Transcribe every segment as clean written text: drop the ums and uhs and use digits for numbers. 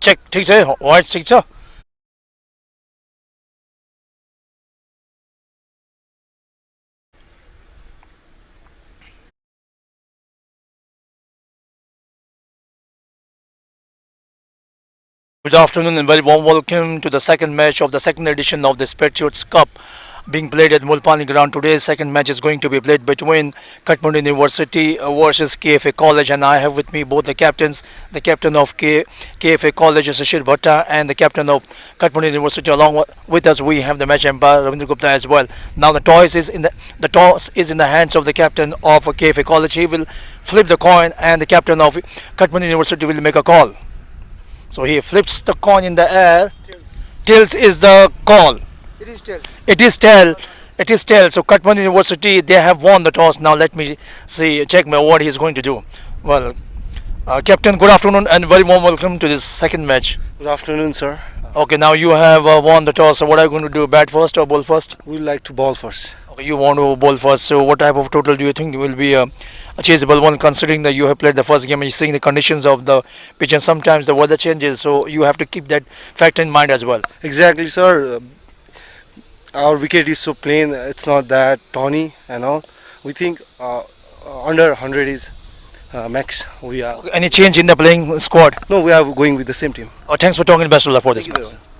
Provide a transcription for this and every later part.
Check ठीक छ white ठिक छ Good afternoon and very warm welcome to the second match of the second edition of this Patriots Cup being played at Mulpani ground. Today's second match is going to be played between Kathmandu University versus KFA College, and I have with me both the captains, the captain of KFA College, Shashir Bhatta, and the captain of Kathmandu University. Along with us, we have the match umpire Ravindra Gupta as well. Now the toss is in the hands of the captain of KFA College. He will flip the coin, and the captain of Kathmandu University will make a call. So he flips the coin in the air. Tails is the call. It is tails. It is tail. It is tail. So Kathmandu University, they have won the toss. Now let me check what he is going to do. Well, Captain, good afternoon and very warm welcome to this second match. Good afternoon, sir. Okay, now you have won the toss. So what are you going to do? Bat first or ball first? We like to ball first. Okay, you want to bowl first. So what type of total do you think will be a chaseable one, considering that you have played the first game and you're seeing the conditions of the pitch and sometimes the weather changes. So you have to keep that factor in mind as well. Exactly, sir. Our wicket is so plain. It's not that tawny and all. We think under 100 is max. We are. Any change in the playing squad? No, we are going with the same team. Oh, thanks for talking. Best of luck for this Thank you match. very much.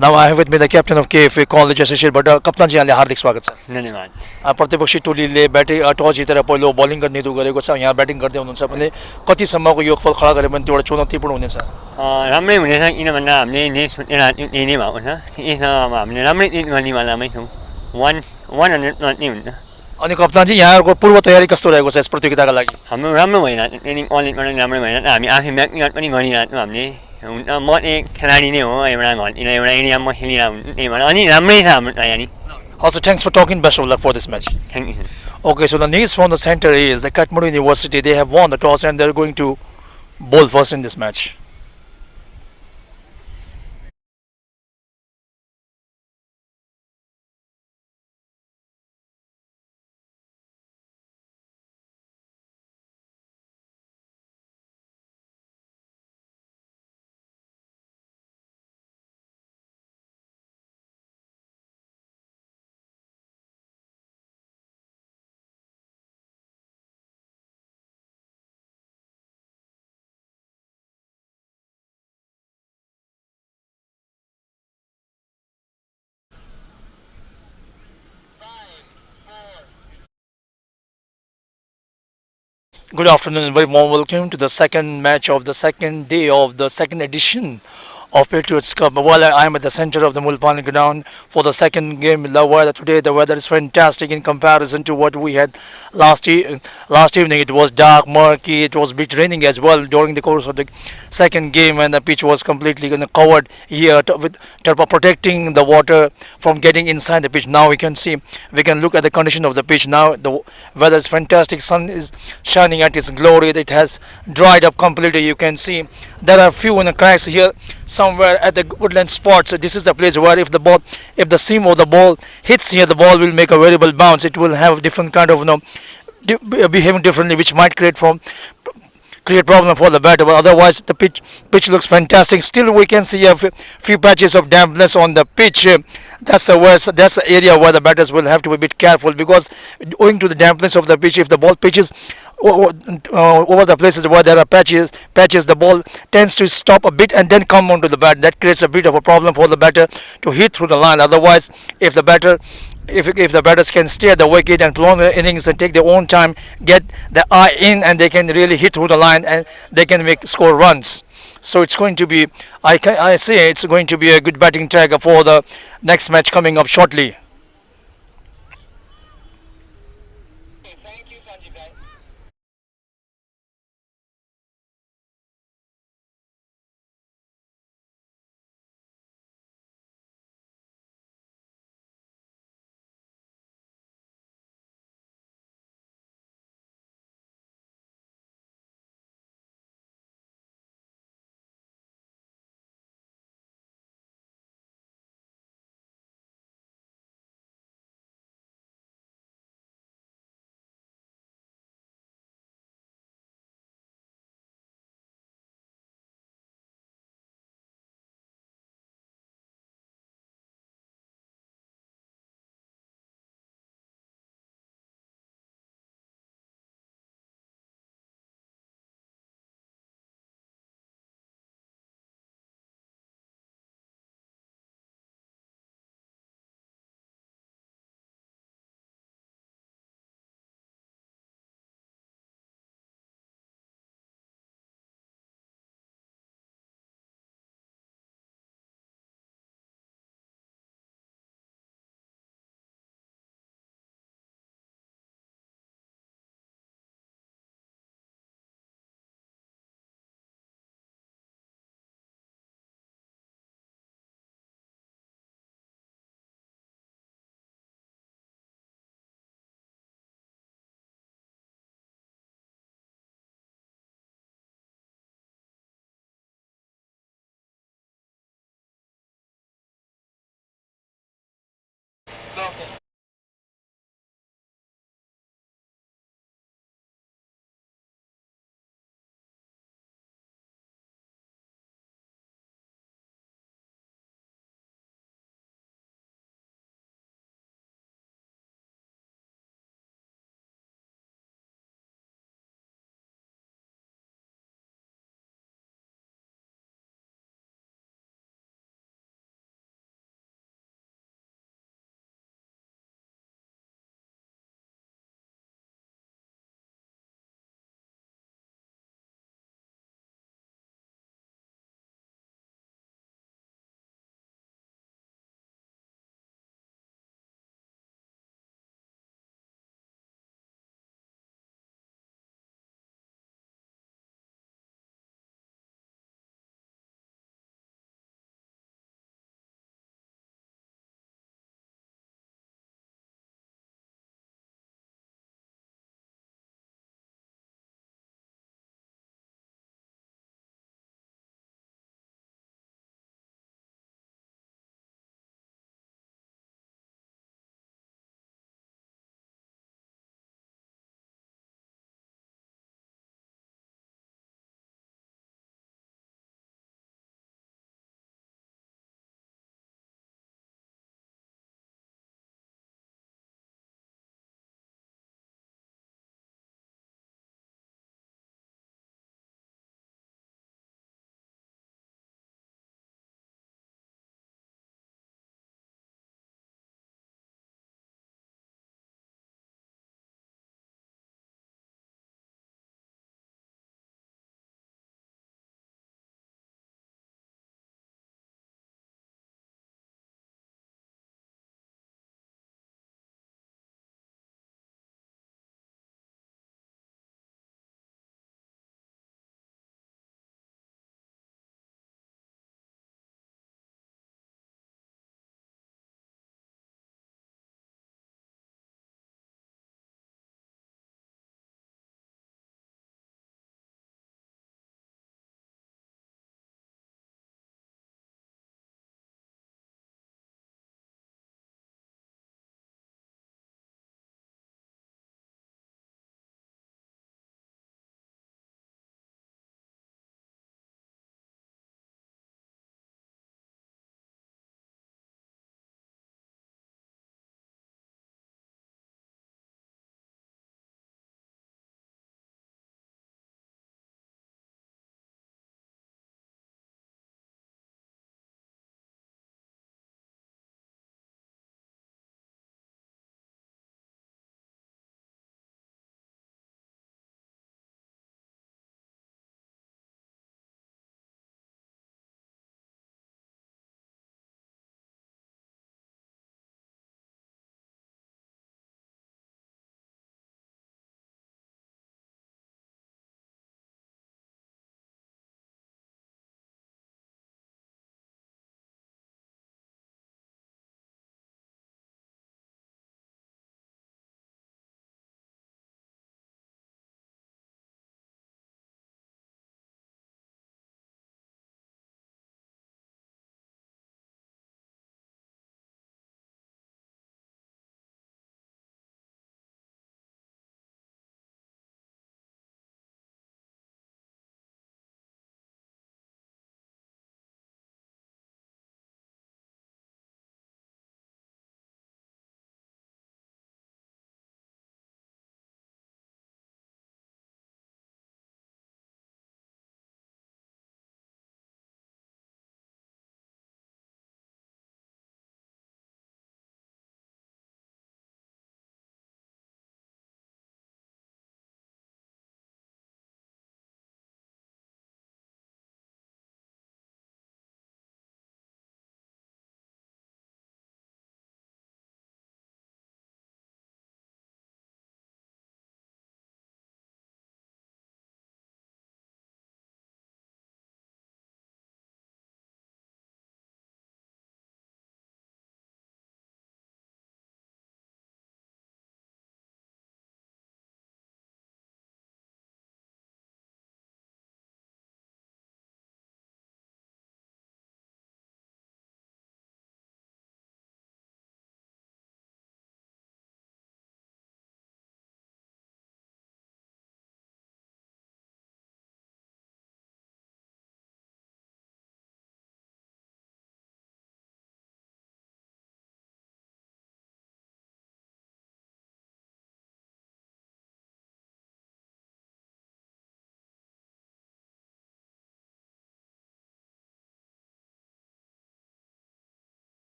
Now I have with me the captain of KFA College, Shashir Bhatta. कप्तान जी यहाँले हार्दिक स्वागत छ धन्यवाद प्रतिपक्षी टोलीले टस जितेर पहिलो बलिङ गर्ने निर्णय गरेको छ यहाँ ब्याटिङ गर्दै हुनुहुन्छ भने कतिसम्मको योगफल खडा गरे भने त्यो एउटा चुनौतीपूर्ण हुनेछ राम्रै हुनेछ किन भन्दा हामीले नेक्स्ट यही नै भएको छ यसमा अब हामीले राम्रै टिट गर्नेवालामै छौँ 100 नै हुन्छ अनि कप्तानजी यहाँहरूको पूर्व तयारी कस्तो रहेको छ यस प्रतियोगिताका लागि हाम्रो राम्रो भइरहेको छ ट्रेनिङ अलिकबाट राम्रो भइरहेको हामी आफै व्यक्तिगत पनि गरिरहेको छौँ हामीले म एक खेलाडी नै हो एउटा घरतिर एउटा एरियामा खेलिरहेको हुन्छु त्यही भएर अनि राम्रै छ हाम्रो तयारी Also, thanks for talking. Best of luck for this match. Thank you Okay, so the news from the center is the Kathmandu University. They have won the toss and they're going to bowl first in this match. Good afternoon and very warm welcome to the second match of the second day of the second edition of Patriots Cup. Well, I am at the center of the Mulpani ground for the second game. The weather today, the weather is fantastic in comparison to what we had last evening. It was dark, murky. It was a bit raining as well during the course of the second game, and the pitch was completely covered here with protecting the water from getting inside the pitch. Now we can look at the condition of the pitch. Now the weather is fantastic. Sun is shining at its glory. It has dried up completely. You can see there are few cracks here somewhere at the woodland spot. So this is the place where if the seam of the ball hits here, the ball will make a variable bounce. It will have different kind of behaving differently, which might create problem for the batter. But otherwise, the pitch looks fantastic. Still, we can see a few patches of dampness on the pitch. That's the area where the batters will have to be a bit careful, because owing to the dampness of the pitch, if the ball pitches over the places where there are patches, the ball tends to stop a bit and then come onto the bat. That creates a bit of a problem for the batter to hit through the line. Otherwise, if the batters can stay at the wicket and prolong the innings and take their own time, get the eye in, and they can really hit through the line and they can score runs. So it's going to be, I say it's going to be a good batting track for the next match coming up shortly.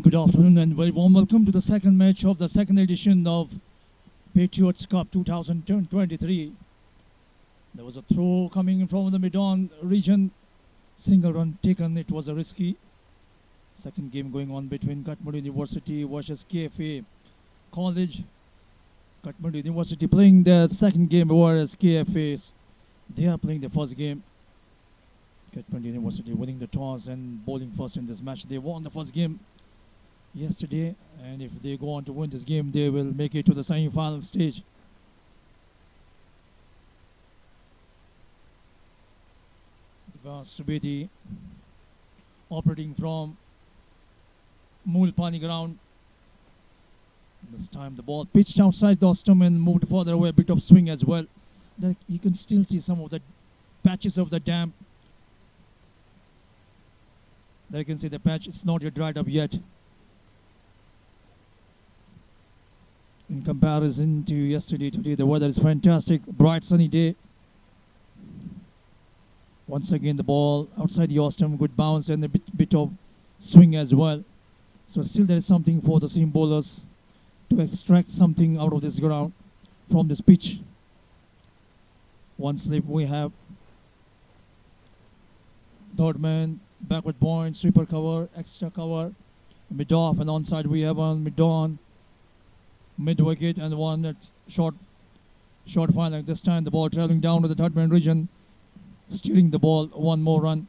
Good afternoon and very warm welcome to the second match of the second edition of Patriots Cup 2023. There was a throw coming from the mid-on region. Single run taken. It was a risky. Second game going on between Kathmandu University versus KFA College. Kathmandu University playing their second game, whereas KFA, they are playing the first game. Kathmandu University winning the toss and bowling first in this match. They won the first game yesterday, and if they go on to win this game, they will make it to the semi-final stage. Subedi operating from Neupane ground. This time the ball pitched outside the stump and moved further away, a bit of swing as well. There you can still see some of the patches of the damp. There you can see the patch, it's not yet dried up yet. In comparison to yesterday, today the weather is fantastic, bright sunny day. Once again the ball outside the stump, good bounce and a bit of swing as well. So still there is something for the seam bowlers to extract something out of this ground from this pitch. One slip we have. Third man, backward point, sweeper cover, extra cover, mid off and onside we have on mid on, mid wicket and one at short final. This time the ball traveling down to the third man region, steering the ball, one more run.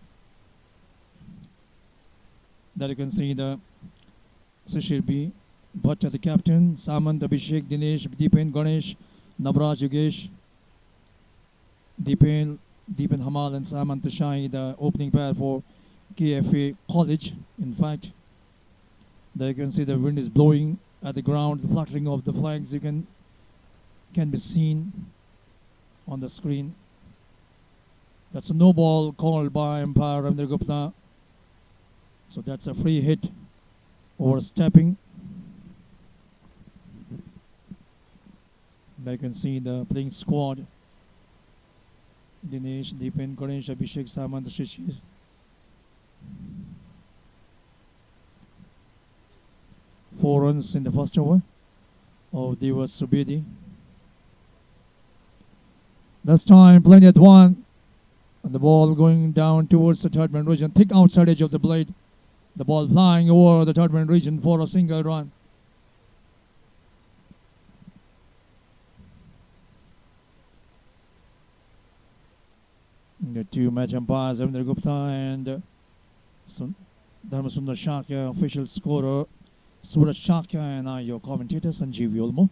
There you can see the Sishir B. Bhatta the captain, Samant, Abhishek, Dinesh, Neupane, Ganesh, Navraj, Yogesh, Neupane Hamal and Samant Shai, the opening pair for KFA College. In fact, there you can see the wind is blowing at the ground, the fluttering of the flags can be seen on the screen. That's a no ball called by umpire Ramendra Gupta. So that's a free hit over stepping. There you can see the playing squad. Dinesh, Neupane, Ganesh, Abhishek, Samant, Shishir. Four runs in the first over of Deva Subedi. This time playing at one. And the ball going down towards the third man region. Thick outside edge of the blade. The ball flying over the third man region for a single run. The two match umpires, Ramendra Gupta and Dharmasundar Shakya, official scorer Suraj Shakya, and I, your commentator Sanjeev Yolmo.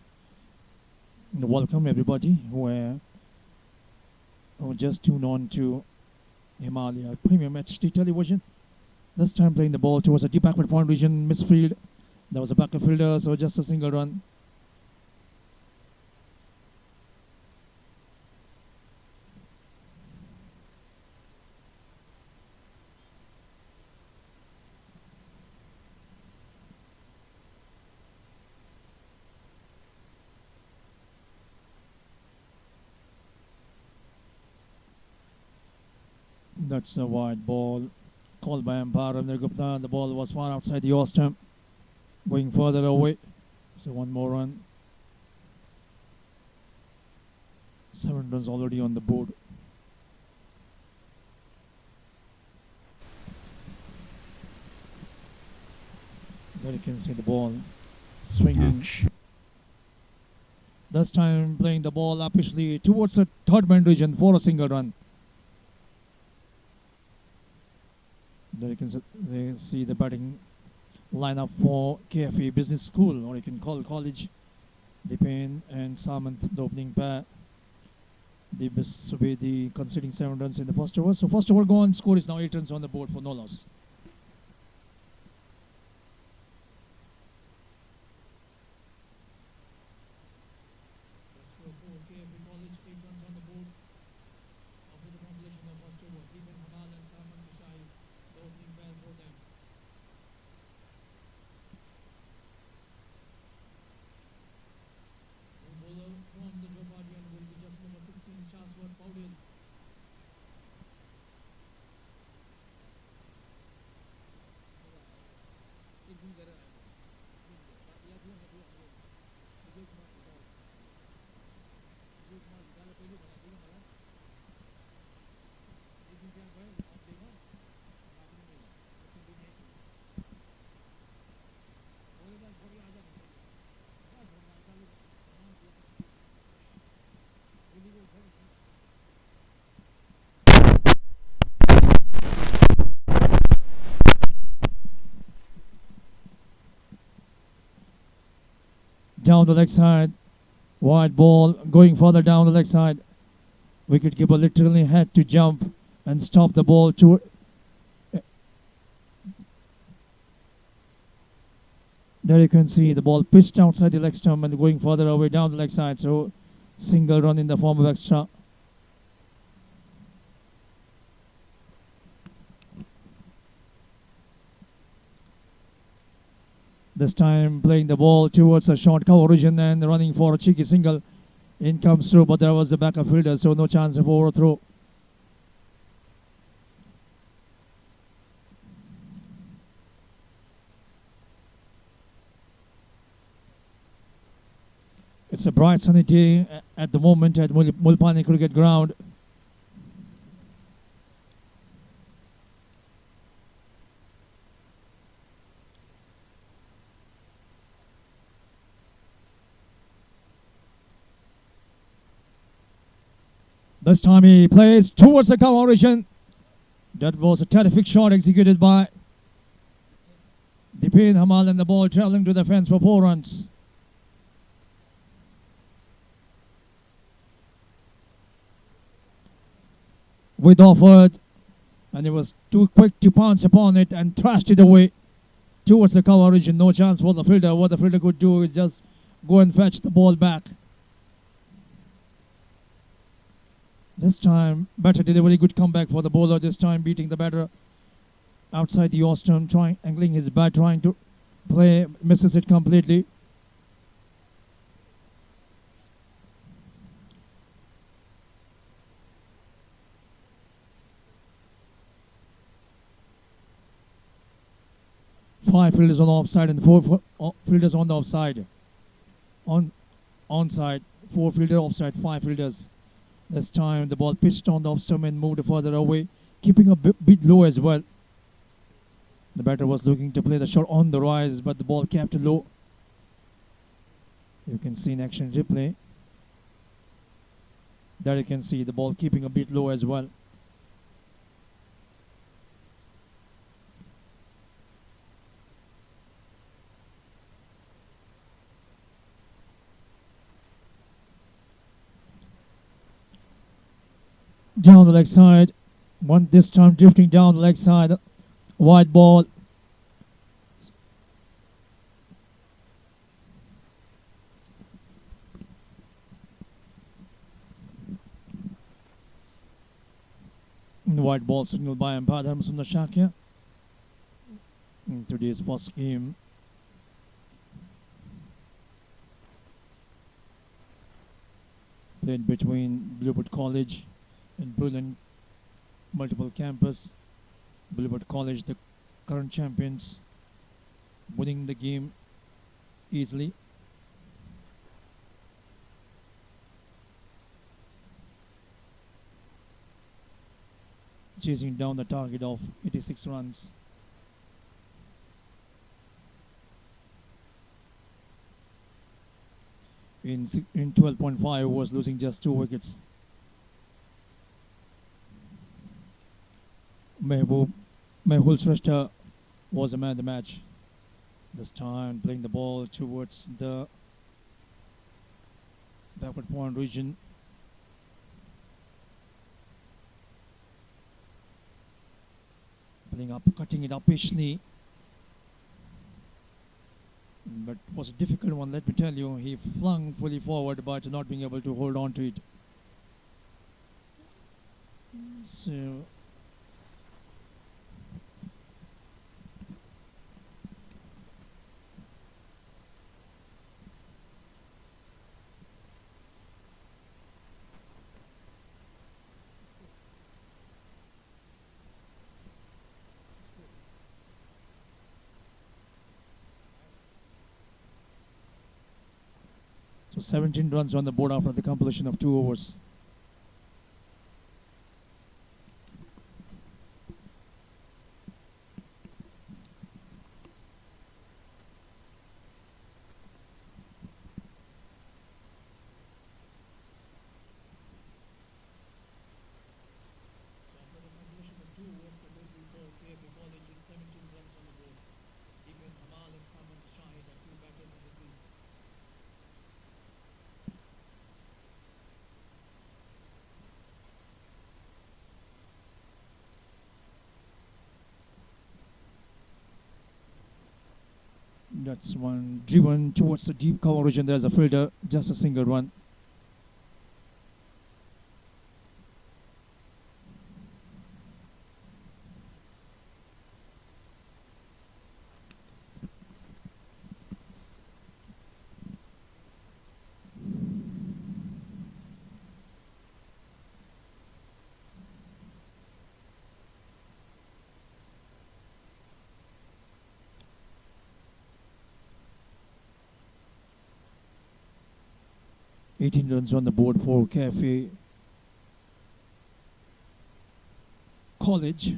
And welcome everybody who just tuned on to Himalaya Premium HD television. This time playing the ball towards a deep backward point region, misfield. There was a backup fielder, so just a single run. That's a wide ball called by umpire Ramendra Gupta. The ball was far outside the off stump, going further away. So one more run. 7 runs already on the board. There you can see the ball swinging. This time playing the ball upishly towards the third man region for a single run. There you can see the batting lineup for KFA Business School, or you can call college. Neupane and Samant, the opening pair. Deva Subedi conceding 7 runs in the first over. So first over gone, score is now 8 runs on the board for no loss. down the leg side. Wide ball going further down the leg side. Wicketkeeper literally had to jump and stop the ball to. There you can see the ball pitched outside the leg stump and going further away down the leg side. So single run in the form of extra. This time playing the ball towards a short cover region and running for a cheeky single. In comes through, but there was a backup fielder, so no chance of overthrow. It's a bright sunny day at the moment at Neupane Cricket Ground. This time he plays towards the cover region. That was a terrific shot executed by Neupane Hamal, and the ball travelling to the fence for 4 runs. With offered, and he was too quick to pounce upon it and thrashed it away towards the cover region. No chance for the fielder. What the fielder could do is just go and fetch the ball back. This time, better delivery, good comeback for the bowler. This time beating the batter outside the off-stump, angling his bat, trying to play, misses it completely. Five fielders on the offside and four fielders on the offside. Onside, 4 fielders offside, 5 fielders. This time the ball pitched on the off-stump and moved further away, keeping a bit low as well. The batter was looking to play the shot on the rise, but the ball kept low. You can see in action replay. There you can see the ball keeping a bit low as well. Down the leg side, this time drifting down the leg side, wide ball. Wide ball signal by umpire Dharmasundar Shakya. In today's first game, played between Bluebird College and Brilliant Multiple Campus. Bluebird College, the current champions, winning the game easily. Chasing down the target of 86 runs. In 12.5 was losing just 2 wickets. Mehul Shrestha was a man of the match. This time playing the ball towards the backward point region. Playing up, cutting it up patiently. But it was a difficult one, let me tell you. He flung fully forward, but not being able to hold on to it. So So 17 runs on the board after the completion of 2 overs. That's one driven towards the deep coverage, and there's a fielder, just a single run. Eighteen runs on the board for KFA College.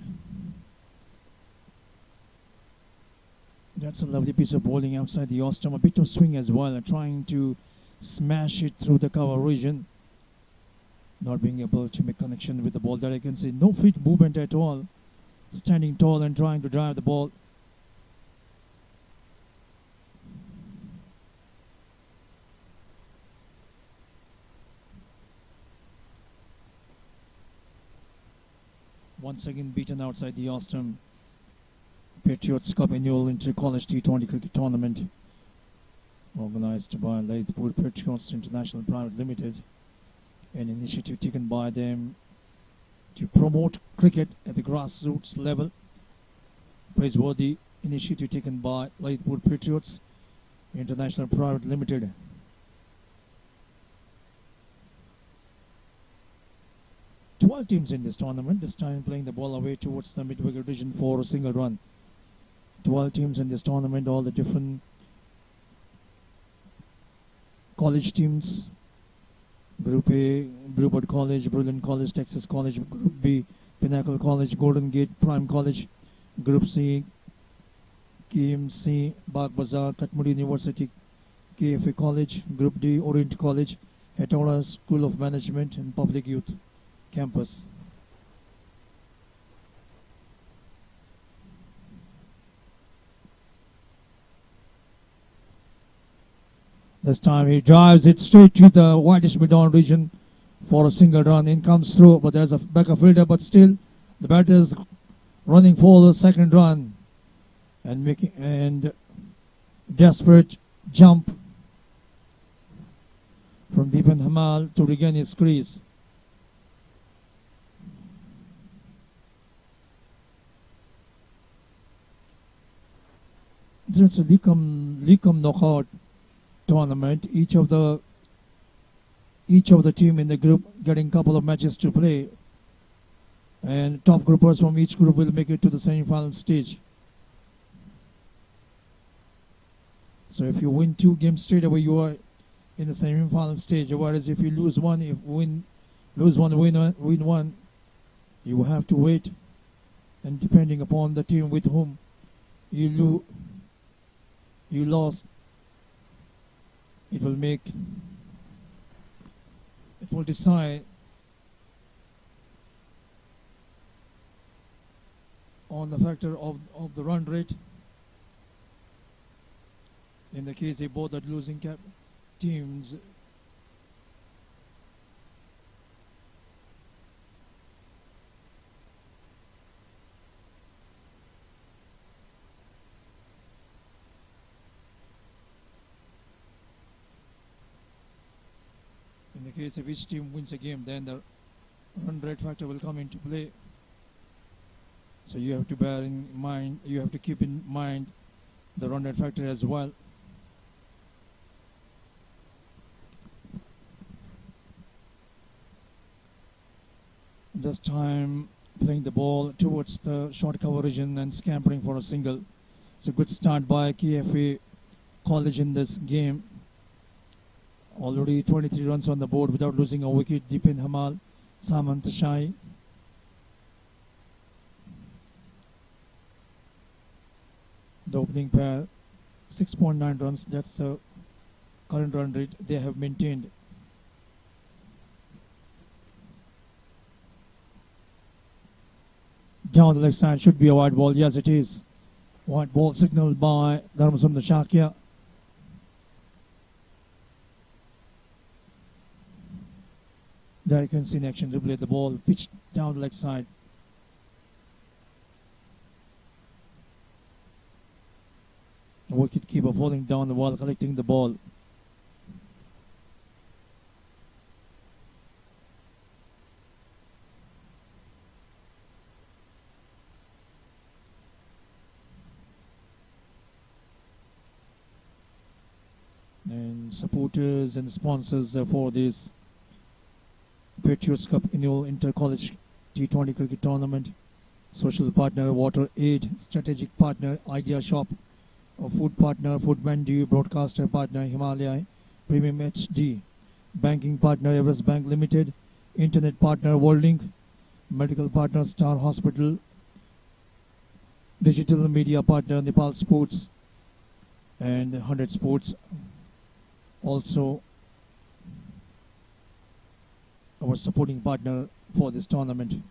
That's a lovely piece of bowling outside the Ostrom. A bit of swing as well, trying to smash it through the cover region. Not being able to make connection with the ball. There I can see no feet movement at all. Standing tall and trying to drive the ball. Once again beaten outside the Ostrom. Patriots Cup annual Intercollege T20 cricket tournament organized by Lathpur Patriots International Private Limited, an initiative taken by them to promote cricket at the grassroots level. Praiseworthy initiative taken by Lathpur Patriots International Private Limited. Teams in this tournament, this time playing the ball away towards the mid-wicket region for a single run. 12 teams in this tournament, all the different college teams. Group A, Bluebird College, Brilliant College, Texas College. Group B, Pinnacle College, Golden Gate, Prime College. Group C, KMC, Bagh Bazaar, Kathmandu University, KFA College. Group D, Orient College, Hetauda School of Management and Public Youth Campus. This time he drives it straight to the widest mid-on region for a single run. In comes through, but there's a backup fielder, but still the batter is running for the second run and making and desperate jump from Neupane Hamal to regain his crease. It's a Licom knockout tournament. Each of the team in the group getting a couple of matches to play, and top groupers from each group will make it to the semi-final stage. So if you win 2 games straight away, you are in the semi-final stage. Whereas if you lose one, win one, you have to wait, and depending upon the team with whom you lost, it will decide on the factor of the run rate. In the case they both are losing teams, in the case if each team wins a game, then the run rate factor will come into play. So you have to bear in mind, you have to keep in mind the run rate factor as well. This time playing the ball towards the short cover region and scampering for a single. It's a good start by KFA College in this game. Already 23 runs on the board without losing a wicket. Neupane Hamal, Samant Shai. The opening pair, 6.9 runs. That's the current run rate they have maintained. Down the left side should be a white ball. Yes, it is. White ball signaled by Dharmasundar Shakya. There you can see in action replay the ball pitched down the leg side. The wicket keeper falling down while collecting the ball. And supporters and sponsors for this Patriots Cup annual Intercollege T20 cricket tournament. Social partner Water Aid, strategic partner Idea Shop, food partner Kathmandu, broadcaster partner Himalaya, Premium HD, banking partner Everest Bank Limited, internet partner Worldlink, medical partner Star Hospital, digital media partner Nepal Sports and 100 Sports. Also our supporting partner for this tournament.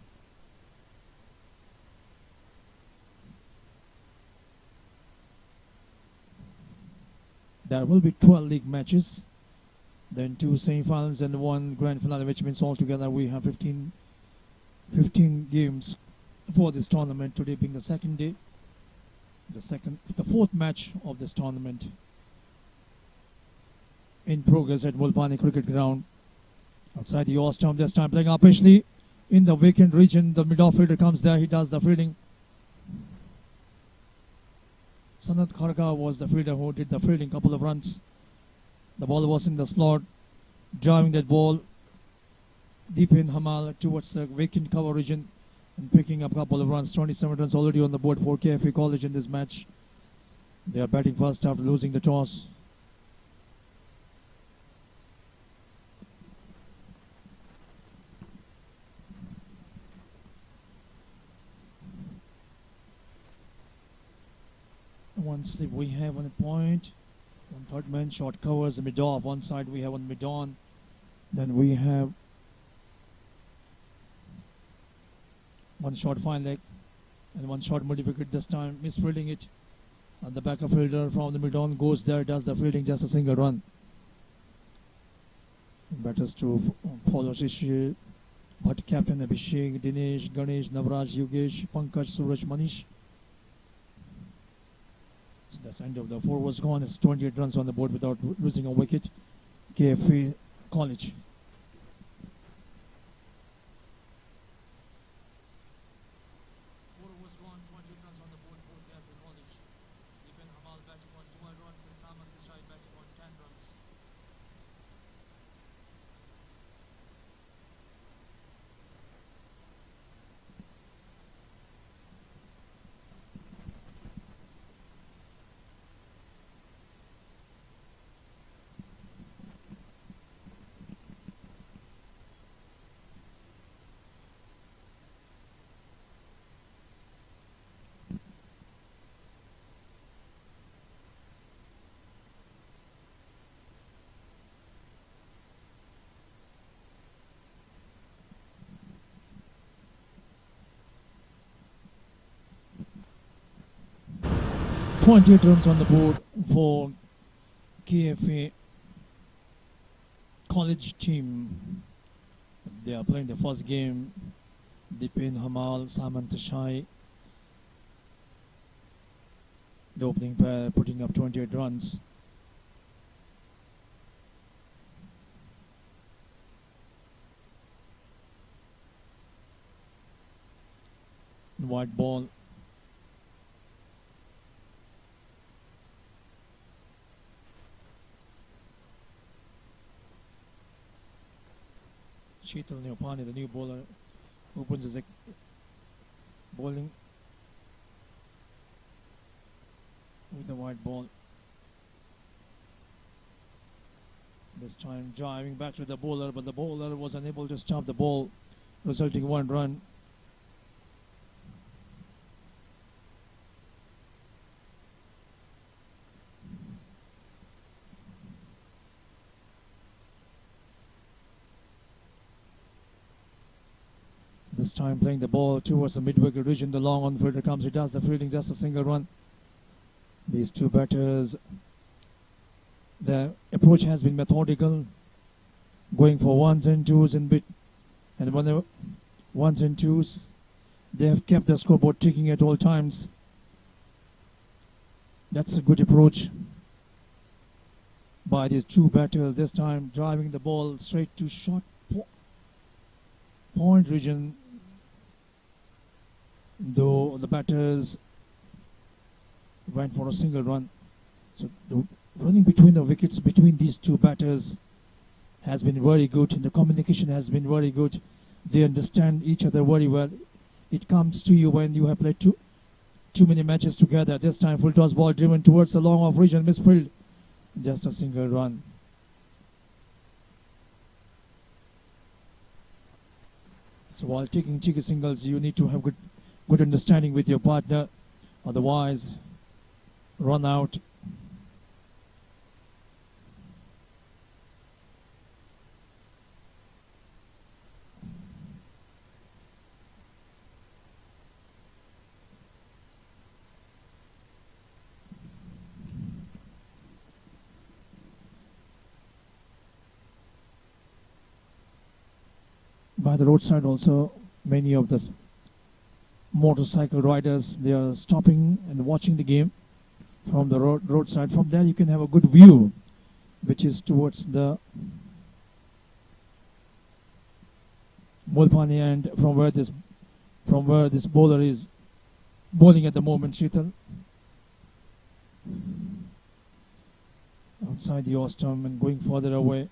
There will be 12 league matches, then 2 semi-finals and 1 grand finale, which means altogether we have 15 games for this tournament, today being the second day, the fourth match of this tournament in progress at Neupane cricket ground outside the Ostom. This time playing up Ashley in the vacant region. The mid-off-fielder comes there, he does the fielding. Sarthak was the fielder who did the fielding, couple of runs. The ball was in the slot, driving that ball deep in Hamal towards the vacant cover region and picking up a couple of runs. 27 runs already on the board for KFA College in this match. They are batting first after losing the toss. One slip we have on a point. One third man shot covers the mid-off. One side we have on mid-on. Then we have one shot fine leg and one shot mid-wicket this time. Misfielding it. And the backup fielder from the mid-on goes there, does the fielding, just a single run. Batters to follow Shishir, but captain Abhishek, Dinesh, Ganesh, Navraj, Yogesh, Pankaj, Suraj, Manish. That's the end of the 4 was gone. It's 28 runs on the board without losing a wicket. KFA College. .28 runs on the board for KFA College team. They are playing the first game. Neupane, Hamal, Samant Shai. The opening pair putting up 28 runs. White ball. Neupane, the new bowler, opens his bowling with the white ball. This time driving back to the bowler, but the bowler was unable to stop the ball, resulting 1 run. This time playing the ball towards the mid-wicket region. The long on fielder comes. He does the fielding, just a single run. These two batters, the approach has been methodical, going for ones and twos in bit, and whenever ones and twos, they have kept the scoreboard ticking at all times. That's a good approach. by these two batters, this time driving the ball straight to short point region, though the batters went for a single run. So the running between the wickets between these two batters has been very good, and the communication has been very good. They understand each other very well. It comes to you when you have played too many matches together. This time full toss ball driven towards the long off region, misfield. Just a single run. So while taking cheeky singles, you need to have good understanding with your partner. Otherwise, run out. By the roadside also, many of the motorcycle riders, they are stopping and watching the game from the roadside. From there you can have a good view, which is towards the Mulpani end, from where this bowler is bowling at the moment, Sheetal. Outside the off-stump and going further away.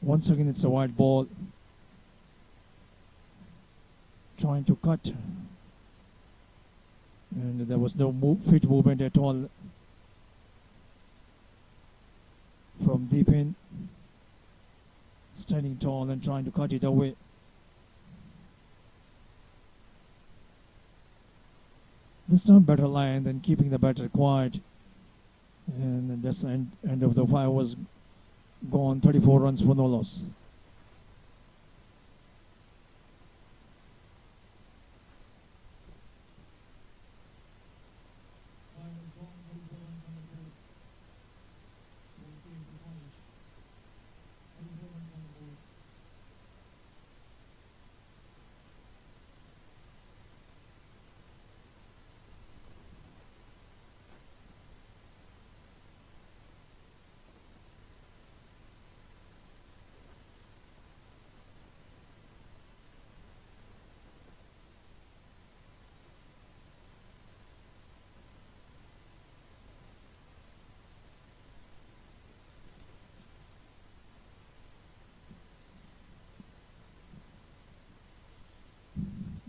Once again, it's a wide ball. Trying to cut. And there was no fit movement at all from deep in. Standing tall and trying to cut it away. This time better line than keeping the batter quiet. And that's the end of the 5 was gone, 34 runs for no loss.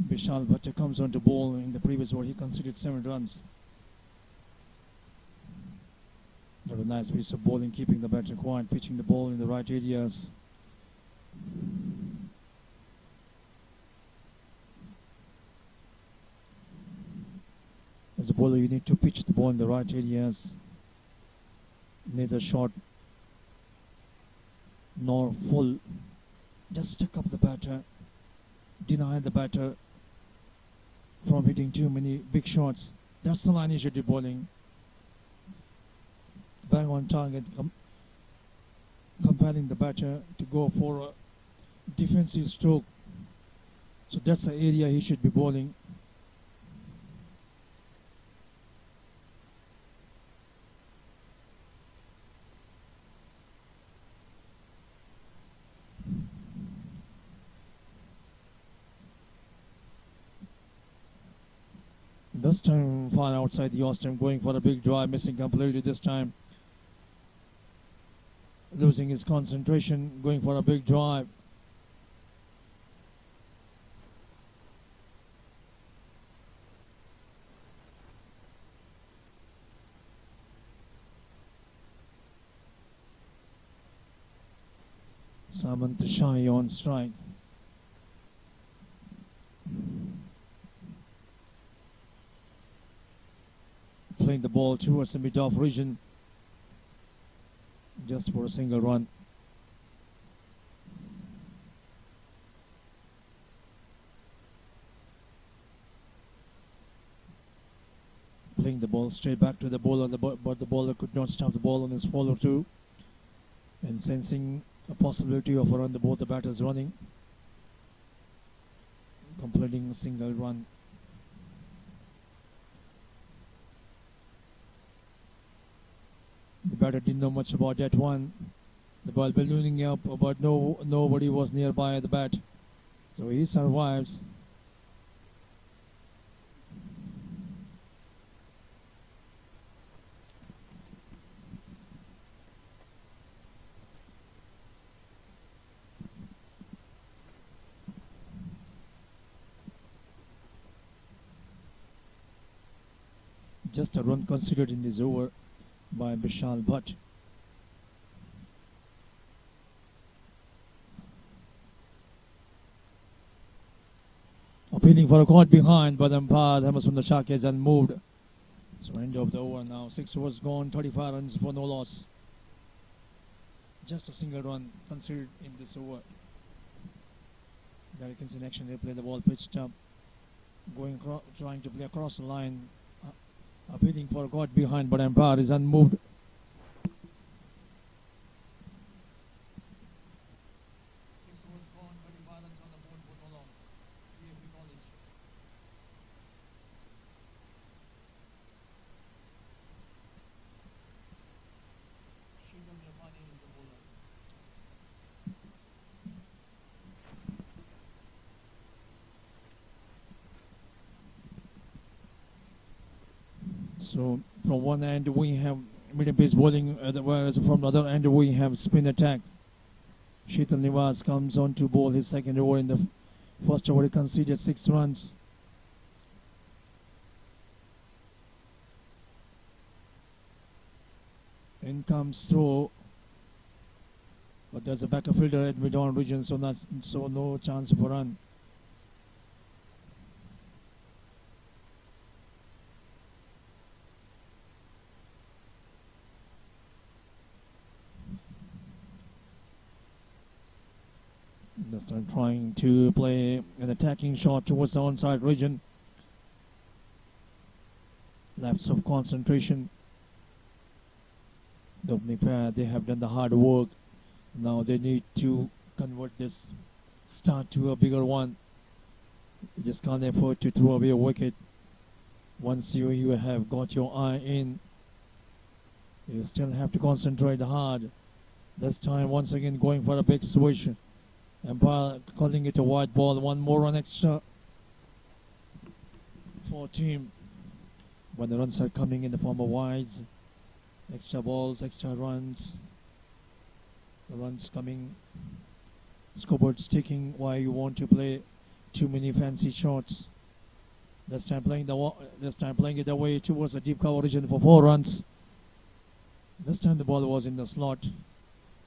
Vishal Bhatta comes on to bowl. In the previous over, he conceded 7 runs. That was a nice piece of bowling, keeping the batter quiet, pitching the ball in the right areas. As a bowler, you need to pitch the ball in the right areas. Neither short nor full. Just stick up the batter. Deny the batter from hitting too many big shots. That's the line you should be bowling. Bang on target, compelling the batter to go for a defensive stroke. So that's the area he should be bowling. This time far outside the off-stump, going for a big drive, missing completely this time. Losing his concentration, going for a big drive. Samant Shai on strike. Playing the ball towards the mid-off region just for a single run. Playing the ball straight back to the bowler, but the bowler could not stop the ball on his follow-through, and sensing a possibility of a run, both the batters running, completing a single run. batter didn't know much about that one. The ball ballooning up, but nobody was nearby the bat. So he survives. Just a run considered in this over by Vishal Bhatt. Appealing for a caught behind, but umpire Hemasundaram Shakya has unmoved. So end of the over now. 6 overs gone, 35 runs for no loss. Just a single run considered in this over. Derrick's in action, they play the ball pitched up. Trying to play across the line. Appealing for a caught behind, but umpire is unmoved. So from one end we have medium pace bowling, whereas from the other end we have spin attack. Sheetal Nivas comes on to bowl his second over. In the first over he conceded 6 runs. In comes through, but there's a backup fielder at mid-on region, so no chance for run. This time trying to play an attacking shot towards the onside region. Lapse of concentration. The opening pair, they have done the hard work. Now they need to convert this start to a bigger one. You just can't afford to throw away a wicket. Once you have got your eye in, you still have to concentrate hard. This time once again going for a big switch. Umpire calling it a wide ball. One more run extra for team. When the runs are coming in the form of wides, extra balls, extra runs. The runs coming. Scoreboard sticking. Why you want to play too many fancy shots? This time playing it away towards the deep cover region for 4 runs. This time the ball was in the slot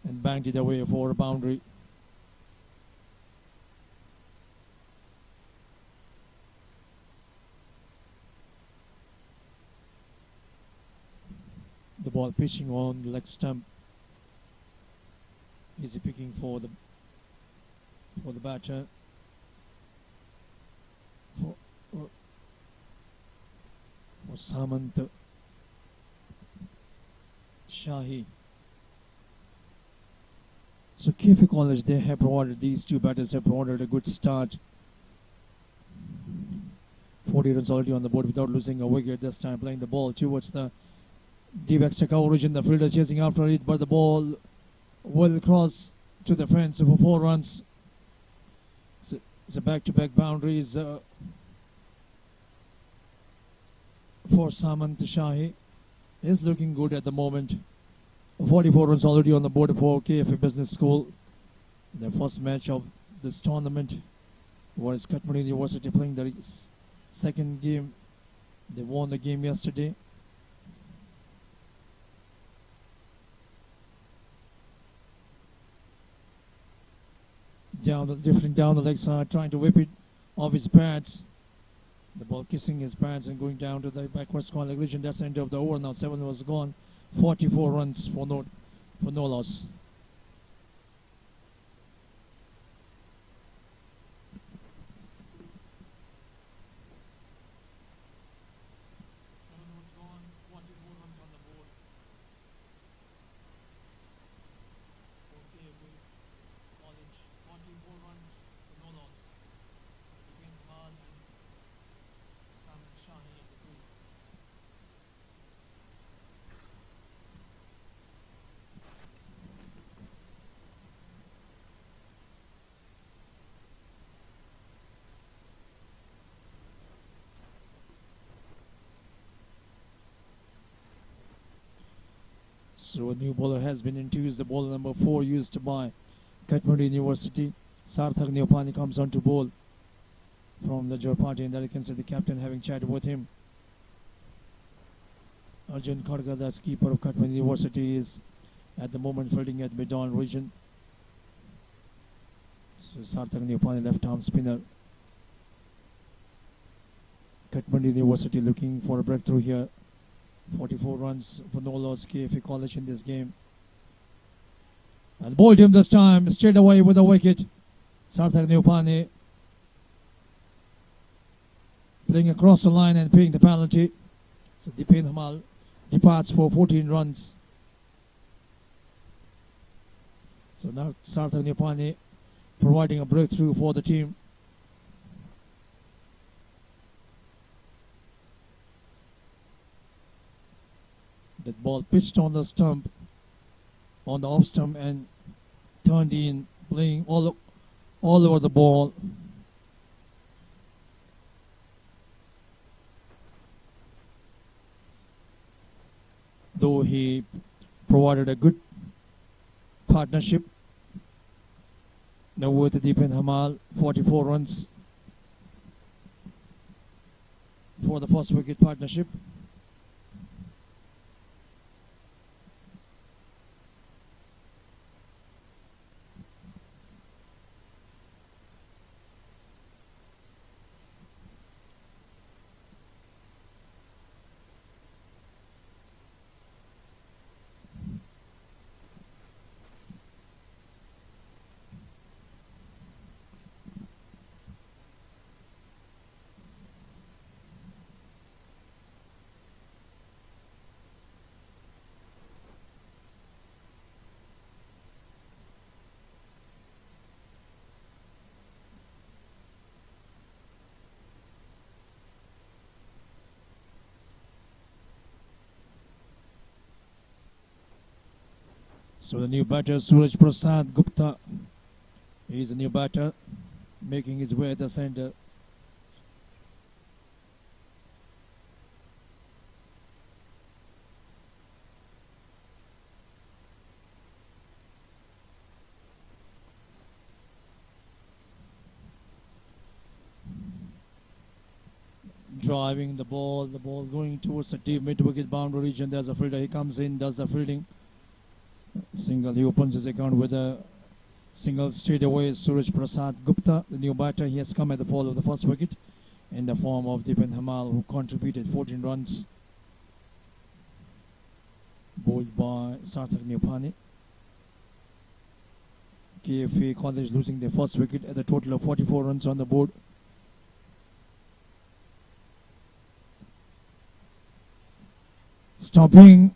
and banged it away for a boundary. The ball pitching on the leg stump. Easy picking for the batter. For Samant Shahi. So KFA College, they have provided, these two batters have provided a good start. 40 runs already on the board without losing a wicket. This time playing the ball towards the deep extra coverage, and the fielder chasing after it, but the ball will cross to the fence for 4 runs. It's a back-to-back boundaries for Samant Shahi. Is looking good at the moment. 44 runs already on the board for KFA Business School. Their first match of this tournament was Kathmandu University playing the second game. They won the game yesterday. Drifting down the leg side, trying to whip it off his pads. The ball kissing his pads and going down to the backwards corner region. That's the end of the over. Now 7 was gone. 44 runs for no loss. So a new bowler has been introduced, the bowler number 4 used by Kathmandu University. Sarthak Neupane comes on to bowl from the Jor party, and that you can see the captain having chatted with him. Arjun Khadga, the keeper of Kathmandu University, is at the moment fielding at mid-on region. So Sarthak Neupane, left arm spinner. Kathmandu University looking for a breakthrough here. 44 runs for no loss, KFA College in this game. And bowled him this time, straight away with a wicket. Sarthak Neupane playing across the line and paying the penalty. So Neupane Hamal departs for 14 runs. So now Sarthak Neupane providing a breakthrough for the team. That ball pitched on the stump, on the off stump, and turned in, playing all over the ball. Though he provided a good partnership. Now with Neupane Hamal, 44 runs for the first wicket partnership. So the new batter, Suraj Prasad Gupta, is the new batter, making his way at the center. Driving the ball going towards the deep mid-wicket boundary region. There's a fielder, he comes in, does the fielding. Single, he opens his account with a single straight away. Suraj Prasad Gupta, the new batter, he has come at the fall of the first wicket in the form of Neupane Hamal, who contributed 14 runs. Bowled by Sarthak Neupane. KFA College losing their first wicket at a total of 44 runs on the board. Stopping.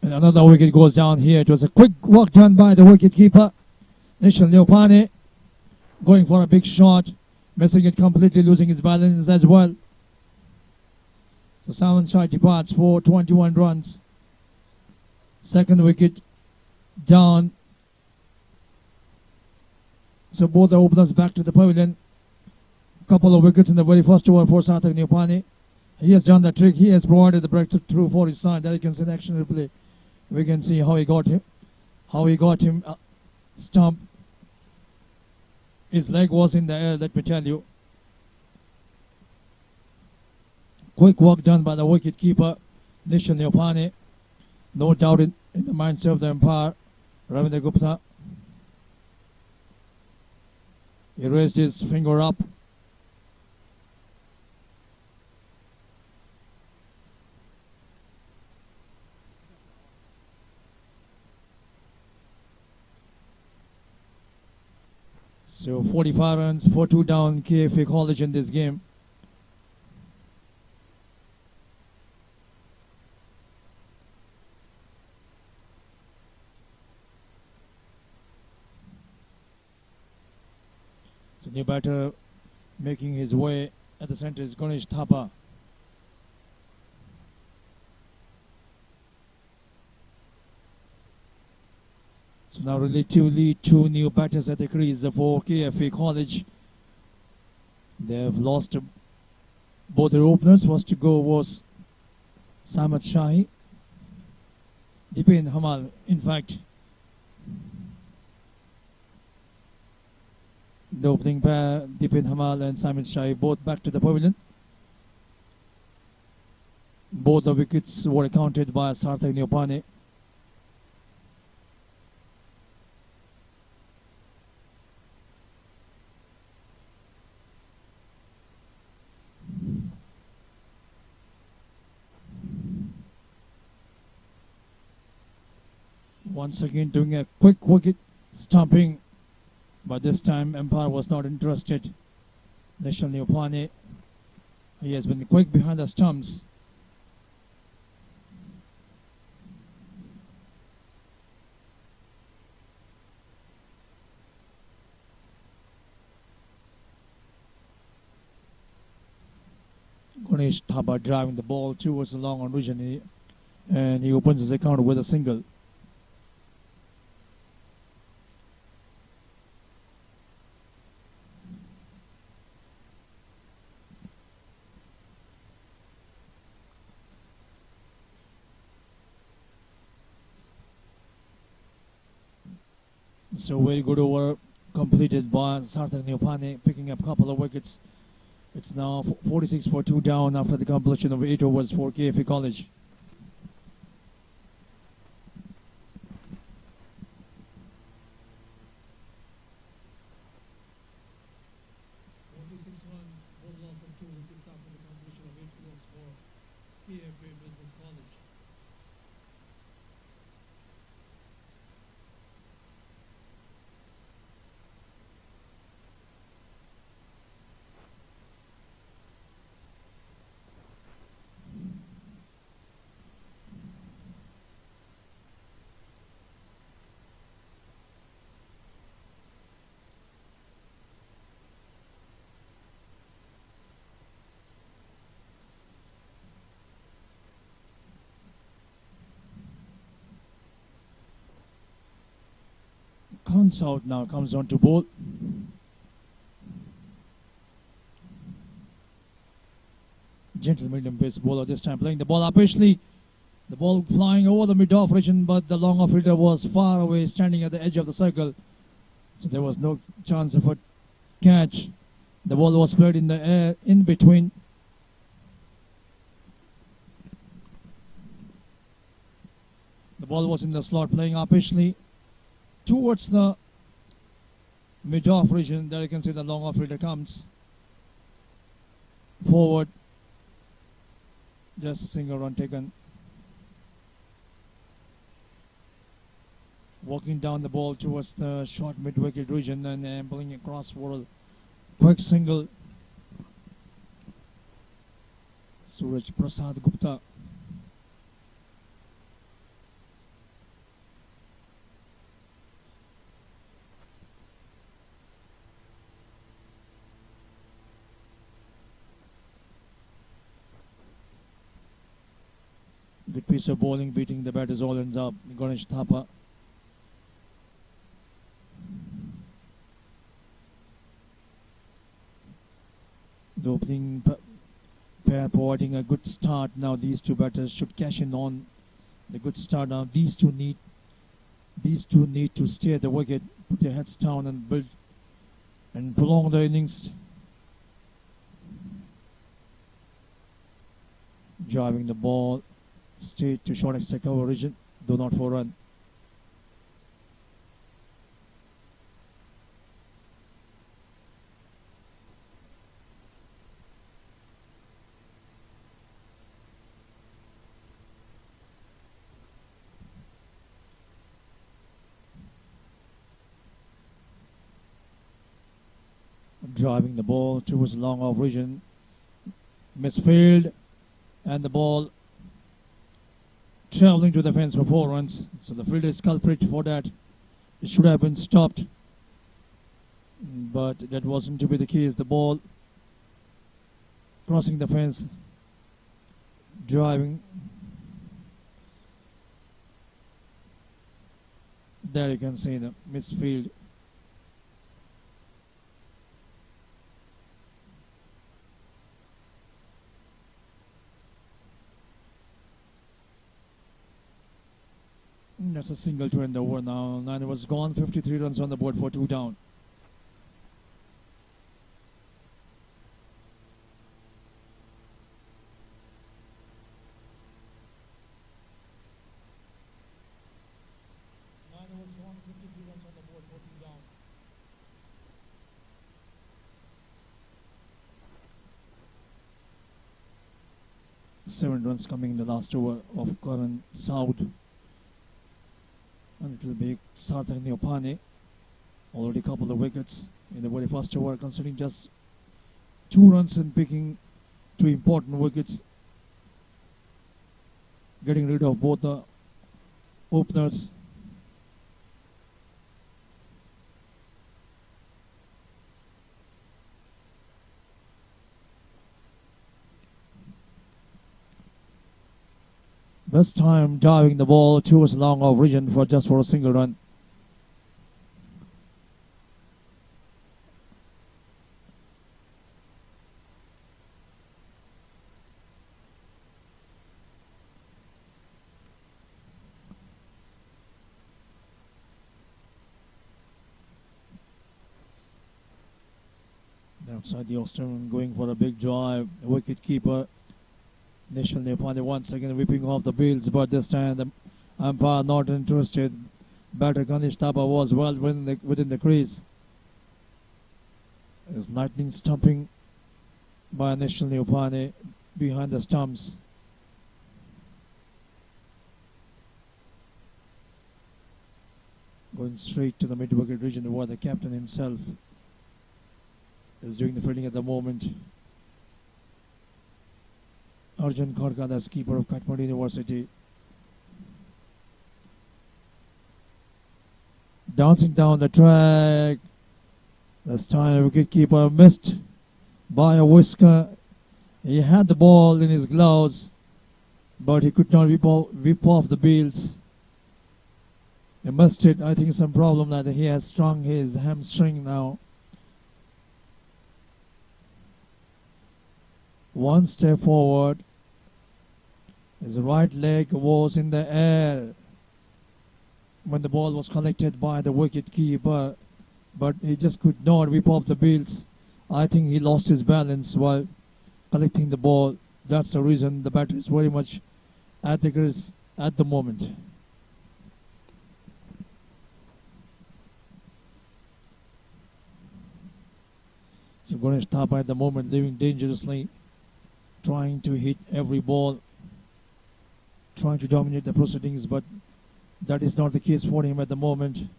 And another wicket goes down here. It was a quick work done by the wicket keeper, Neupane, going for a big shot, missing it completely, losing his balance as well. So Salman Shah departs for 21 runs. Second wicket down. So both the openers back to the pavilion. Couple of wickets in the very first over for Sarthak Neupane. He has done the trick. He has provided the breakthrough for his side. That you can see in action replay. We can see how he got him, stump. His leg was in the air, let me tell you. Quick work done by the wicket keeper, Neupane. No doubt in the mindset of the umpire, Ravindra Gupta. He raised his finger up. So 45 runs, 4-2 down, KFA College in this game. So new batter making his way at the center is Ganesh Thapa. So now relatively two new batters at the crease for KFA College. They have lost both their openers. First to go was Samad Shahi. Neupane Hamal, in fact, the opening pair, Neupane Hamal and Simon Shai, both back to the pavilion. Both the wickets were accounted by Sarthak Neupane. Once again doing a quick wicket stomping, but this time umpire was not interested. National Neupane, he has been quick behind the stumps. Ganesh Thapa driving the ball towards the long on region, and he opens his account with a single. So very good over completed by Sarthak Neupane, picking up a couple of wickets. It's now 46 for 2 down after the completion of 8 overs for KFA College. Out now comes on to bowl. Gentle medium pace bowler this time, playing the ball upishly. The ball flying over the mid-off region, but the long-off fielder was far away, standing at the edge of the circle. So there was no chance of a catch. The ball was played in the air in between. The ball was in the slot, playing upishly towards the mid-off region. There you can see the long-off fielder comes forward. Just a single run taken. Walking down the ball towards the short mid-wicket region and ambling across for a quick single. Suraj Prasad Gupta. Good piece of bowling, beating the batters all ends up. Ganesh Thapa. The opening pair providing a good start. Now these two batters should cash in on the good start. Now these two need to stay at the wicket, put their heads down and build and prolong their innings. Driving the ball straight to short extra cover region, though not for run. Driving the ball towards the long off region, misfield, and the ball traveling to the fence for 4 runs. So the fielder is culprit for that. It should have been stopped, but that wasn't to be the case. The ball crossing the fence, driving. There you can see the misfield. Just a single to end the over now. 9 overs gone, 53 runs on the board for 2 down. Seven runs coming in the last over of Karan Saud. And it will be Sarthak Neupane. Already a couple of wickets in the very first over, considering just 2 runs and picking 2 important wickets. Getting rid of both the openers. This time diving the ball towards long off region for a single run. Outside the Australian going for a big drive. Wicket keeper Nishal Neupane once again whipping off the Bills, but this time the umpire not interested. Batter Ganesh Thapa was well within the crease. There's lightning stumping by Nishal Neupane behind the stumps. Going straight to the mid-wicket region where the captain himself is doing the fielding at the moment. Arjun Kharka, the keeper of Kathmandu University. Dancing down the track. This time wicketkeeper missed by a whisker. He had the ball in his gloves, but he could not whip off the Bills. He missed it. I think some problem that he has strung his hamstring now. One step forward. His right leg was in the air when the ball was collected by the wicket keeper, but he just could not whip off the Bills. I think he lost his balance while collecting the ball. That's the reason the batter is very much at the crease at the moment. So Ganesh Thapa at the moment living dangerously, trying to hit every ball, trying to dominate the proceedings, but that is not the case for him at the moment.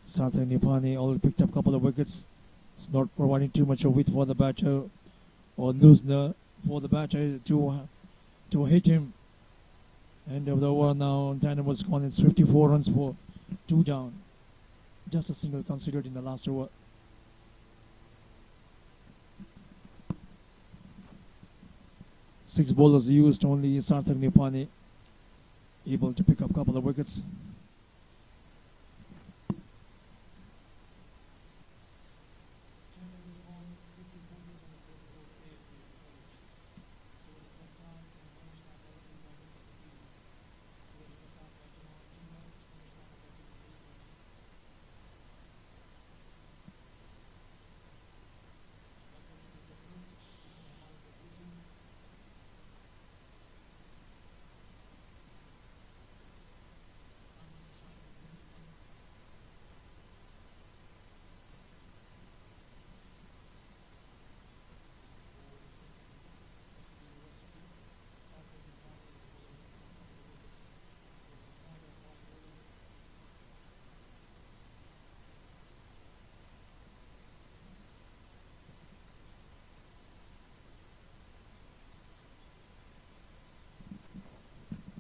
Sarthak Neupane already picked up a couple of wickets. It's not providing too much of width for the batter or loosener for the batter to hit him. End of the over now. 10 overs gone. It's 54 runs for 2 down. Just a single considered in the last over. Six bowlers used, only Sarthak Neupane able to pick up a couple of wickets.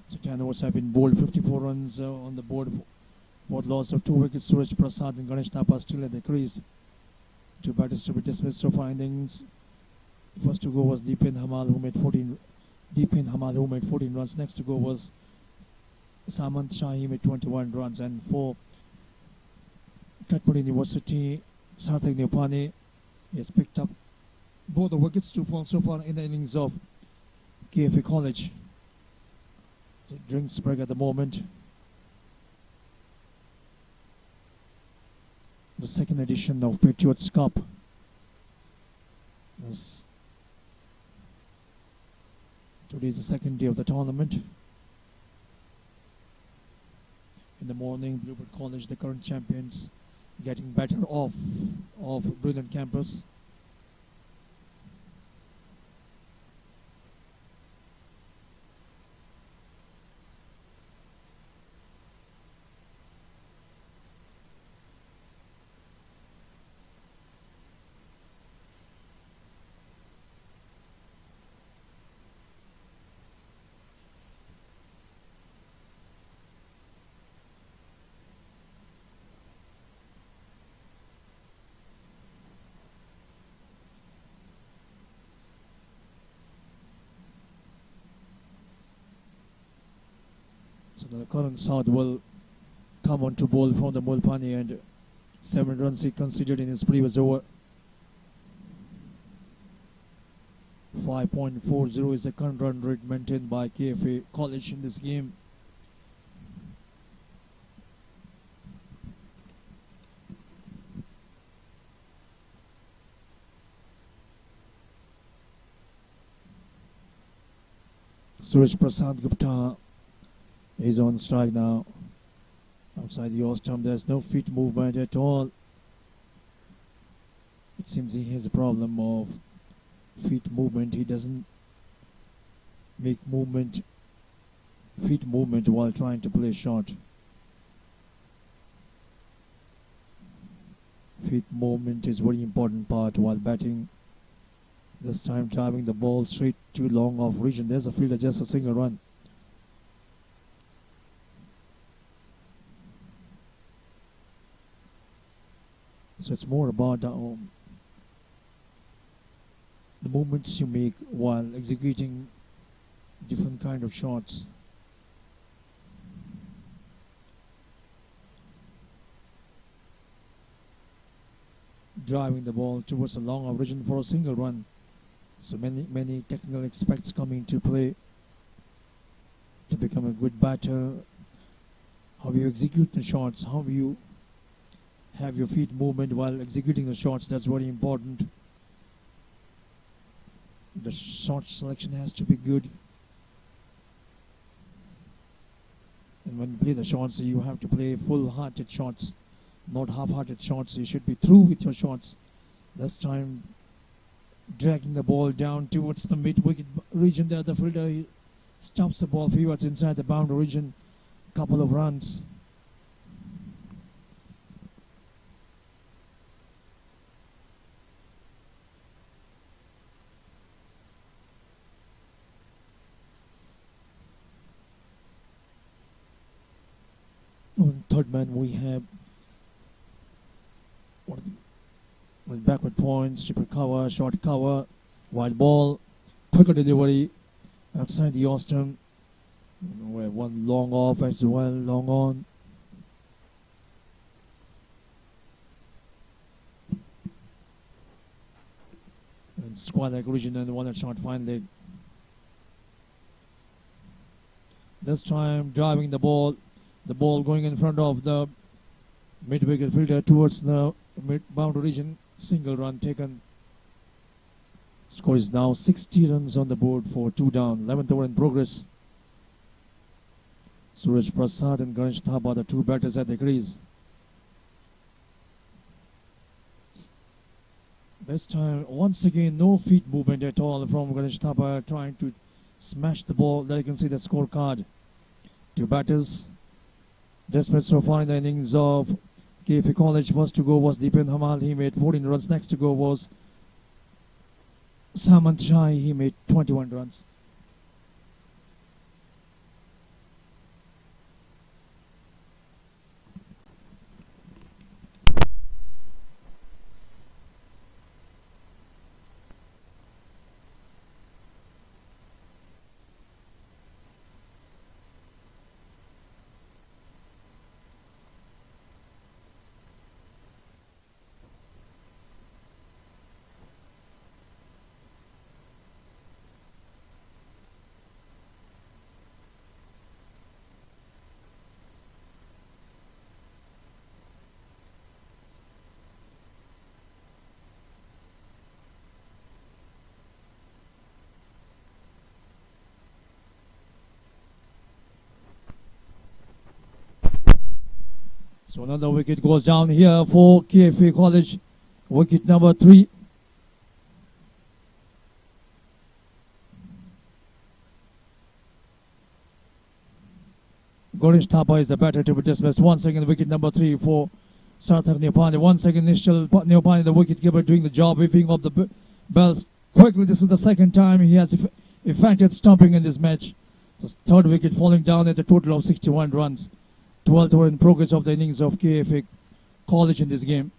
So 10 overs have been bowled, 54 runs on the board for loss of 2 wickets. Suraj Prasad and Ganesh Thapa still at the crease. 2 batters to be dismissed so far innings. First to go was Neupane Hamal who made 14 runs. Next to go was Samant Shahi made 21 runs. And for Kathmandu University, Sarthak Neupane has picked up both the wickets to fall so far in the innings of KFA College. Drinks break at the moment. the second edition of Patriots Cup. Today is the second day of the tournament. In the morning, Bluebird College, the current champions, getting better off of brilliant campus. So the current South will come on to bowl from the Neupane, and 7 runs he conceded in his previous over. 5.40 is the current run rate maintained by KFA College in this game. Suraj Prasad Gupta is on strike now. Outside the off-stump, there's no feet movement at all. It seems he has a problem of feet movement. He doesn't make feet movement while trying to play shot. Feet movement is very important part while batting. This time driving the ball straight to long off region. There's a fielder, just a single run. So it's more about the movements you make while executing different kind of shots. Driving the ball towards a long origin for a single run. So many technical aspects come into play to become a good batter. How you execute the shots, how you have your feet movement while executing the shots, that's very important. The shot selection has to be good. And when you play the shots, you have to play full-hearted shots, not half-hearted shots. You should be through with your shots. This time, dragging the ball down towards the mid-wicket region there. The fielder, he stops the ball a few yards inside the boundary region. Couple of runs. On third man, we have with backward points, triple cover, short cover, wide ball, quicker delivery outside the off-stump. We have one long off as well, long on. And square leg region and one shot fine leg. This time driving the ball going in front of the mid-wicket fielder towards the mid-boundary region. Single run taken. Score is now 60 runs on the board for 2 down. 11th over in progress. Suraj Prasad and Ganesh Thapa, the 2 batters at the crease. This time, once again, no feet movement at all from Ganesh Thapa, trying to smash the ball. There you can see the scorecard. 2 batters. Desperate so far in the innings of KFA College. First to go was Deepen Hamal. He made 14 runs. Next to go was Samant Shai. He made 21 runs. So another wicket goes down here for KFA College. Wicket number 3. Gorish Thapa is the batter to be dismissed. 1 second, wicket number 3 for Sarthak Neupane. 1 second initial, Neupane, the wicket-keeper, doing the job, whipping up the bells quickly. This is the second time he has effected stumping in this match. The third wicket falling down at a total of 61 runs. 12th over in progress of the innings of KFA College in this game.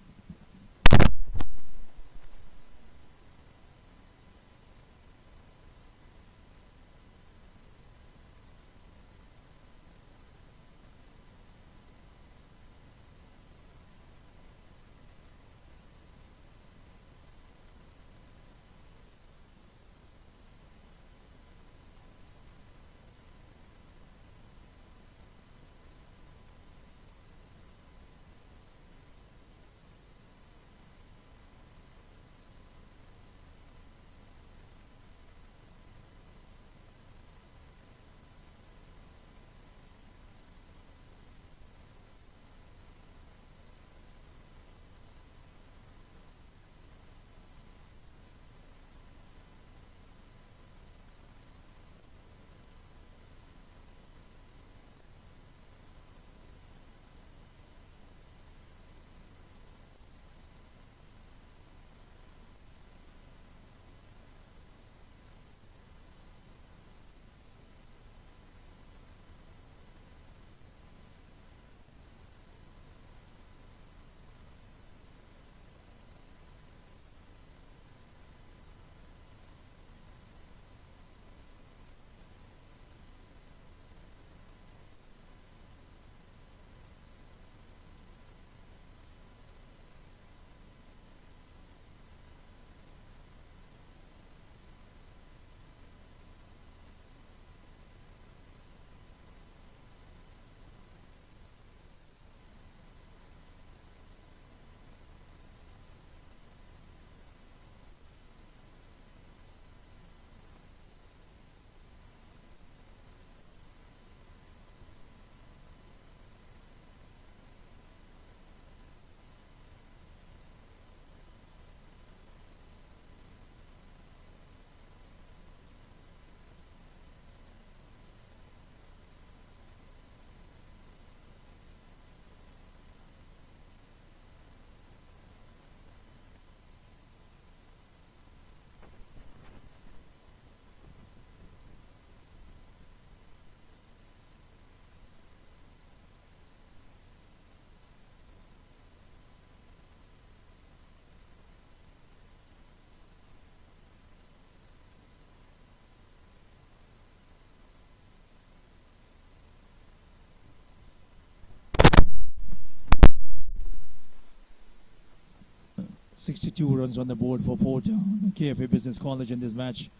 .62 runs on the board for 4 down. KFA Business College in this match.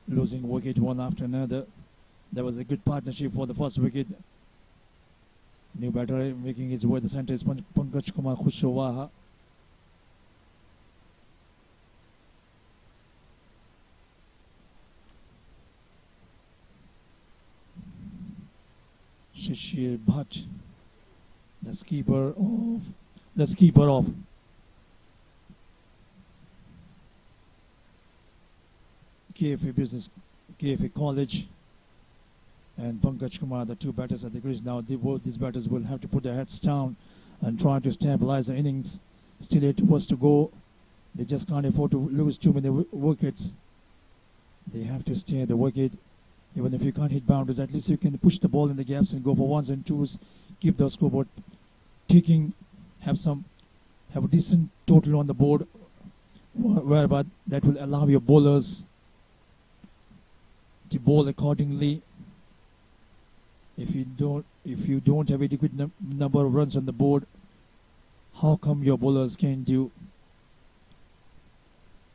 Losing wicket one after another. There was a good partnership for the first wicket. New batter making his way. The center is Pankaj Kumar Khushawaha. Shishir Bhatt, the skipper of KFA College, and Pankaj Kumar, the two batters at the crease. Now both these batters will have to put their heads down and try to stabilize the innings. Still 8 overs to go. They just can't afford to lose too many wickets. They have to stay at the wicket. Even if you can't hit boundaries, at least you can push the ball in the gaps and go for 1s and 2s. Keep the scoreboard ticking. Have a decent total on the board, whereby that will allow your bowlers to bowl accordingly. If you don't have adequate number of runs on the board, how come your bowlers can do?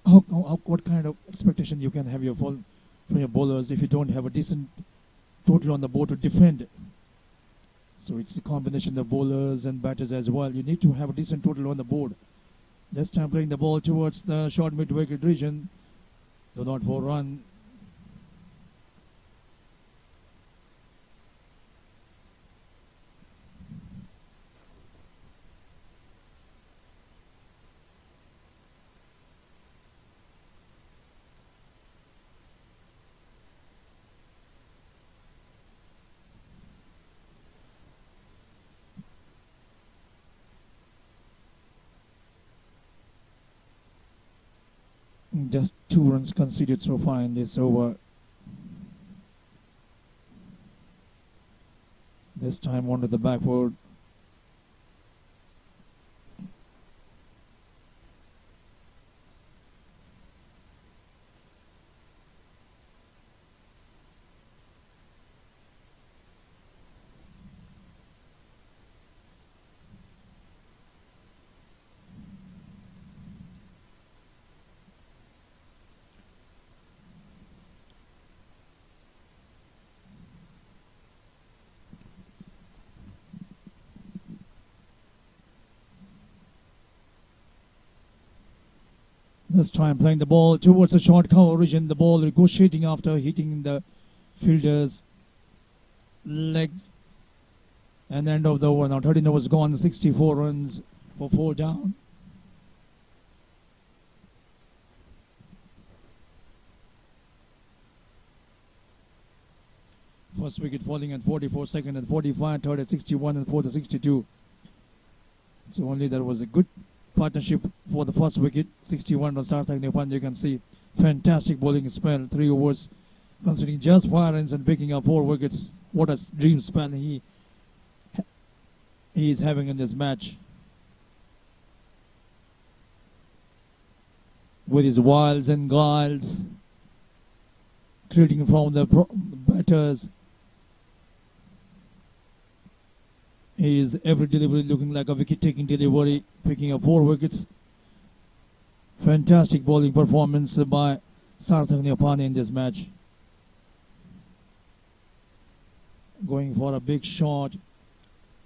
What kind of expectation you can have from your bowlers if you don't have a decent total on the board to defend? So it's a combination of bowlers and batters as well. You need to have a decent total on the board. This time playing the ball towards the short mid-wicket region. Do not for run. Just 2 runs conceded so far in this over. This time onto the backward. This time playing the ball towards the short coverage and the ball negotiating after hitting the fielder's legs. And end of the over. Now 13 overs gone, 64 runs for 4 down. First wicket falling at 44, second at 45, third at 61 and fourth at 62. So only there was a good partnership for the first wicket. 61 was Sarthak Neupane. You can see fantastic bowling spell. 3 overs, considering just 5 runs and picking up 4 wickets. What a dream spell he is having in this match. With his wiles and guiles, creating from the batters. Is every delivery looking like a wicket-taking delivery, picking up 4 wickets. Fantastic bowling performance by Sarthak Neupane in this match. Going for a big shot.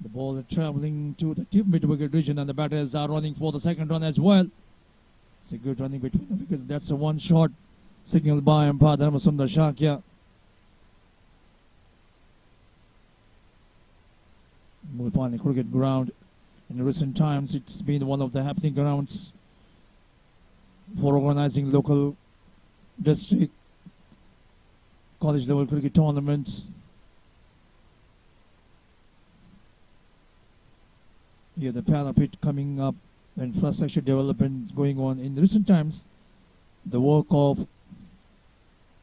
The ball traveling to the tip mid-wicket region, and the batters are running for the second run as well. It's a good running between the wickets. That's a one shot signaled by umpire Dharmasundar Shakya. Neupane cricket ground. In recent times, it's been one of the happening grounds for organizing local, district, college level cricket tournaments. Here the parapet coming up, the infrastructure development going on. In recent times, the work of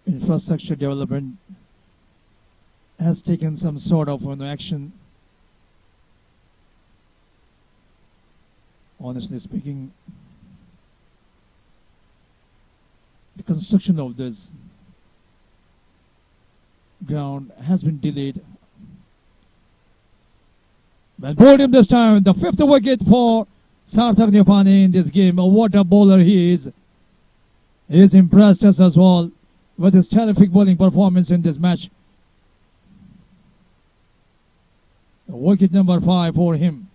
infrastructure development has taken some sort of action. Honestly speaking, the construction of this ground has been delayed. But bowled him this time, the 5th wicket for Sarthak Neupane in this game. What a bowler he is. He has impressed us as well with his terrific bowling performance in this match. Wicket number 5 for him.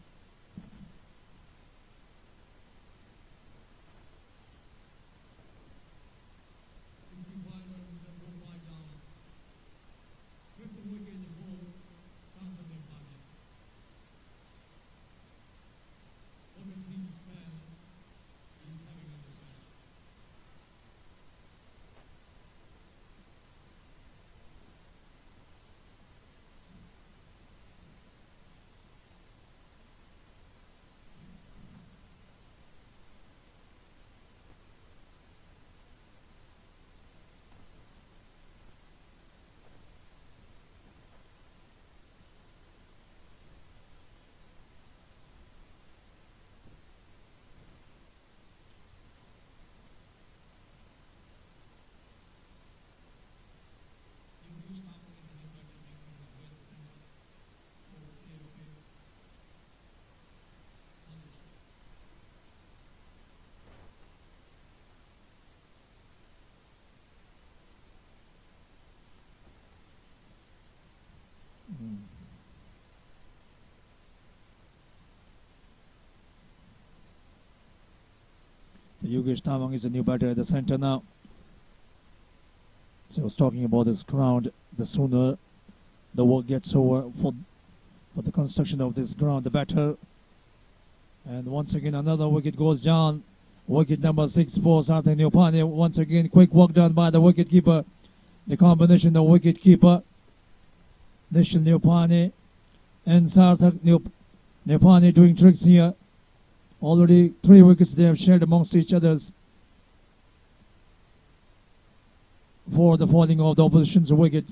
So Yogesh Tawang is the new batter at the center now. So I was talking about this ground. The sooner the work gets over for the construction of this ground, the better. And once again, another wicket goes down. Wicket number 6 for Sarthak Neupane. Once again, quick work done by the wicketkeeper. The combination of wicketkeeper Nishal Neupane and Sarthak Neupane doing tricks here. Already 3 wickets they have shared amongst each others. for the falling of the opposition's wicket.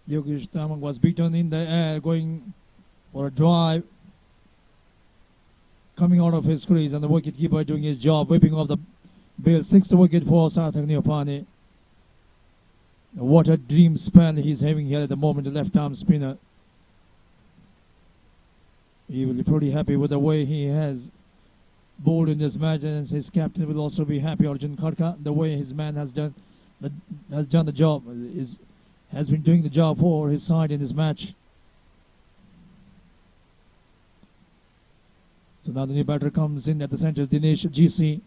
Yogesh Tamang was beaten in the air, going for a drive, coming out of his crease, and the wicketkeeper doing his job, whipping off the bail. Sixth wicket for Sarthak Neupane. What a dream spell he's having here at the moment, the left-arm spinner. He will be pretty happy with the way he has bowled in this match, and his captain will also be happy, Arjun Kharka, the way his man has done the job, has been doing the job for his side in this match. So now the new batter comes in at the centre, Dinesh GC.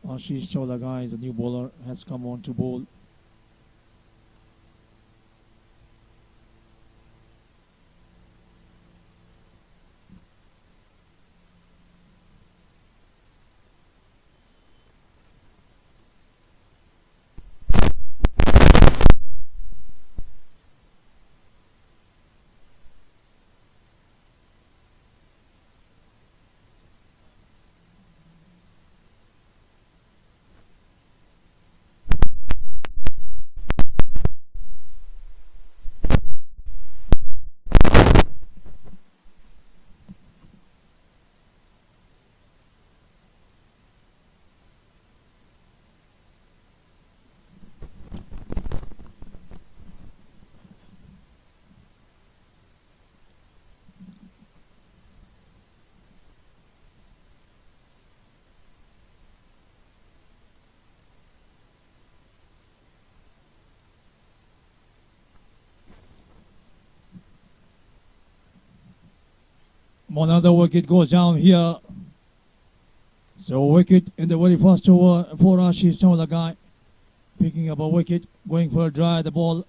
Ashish Chaulaga is a new bowler, has come on to bowl. Another wicket goes down here. So wicket in the very first over for Ashish Chaulaga. Picking up a wicket, going for a drive, the ball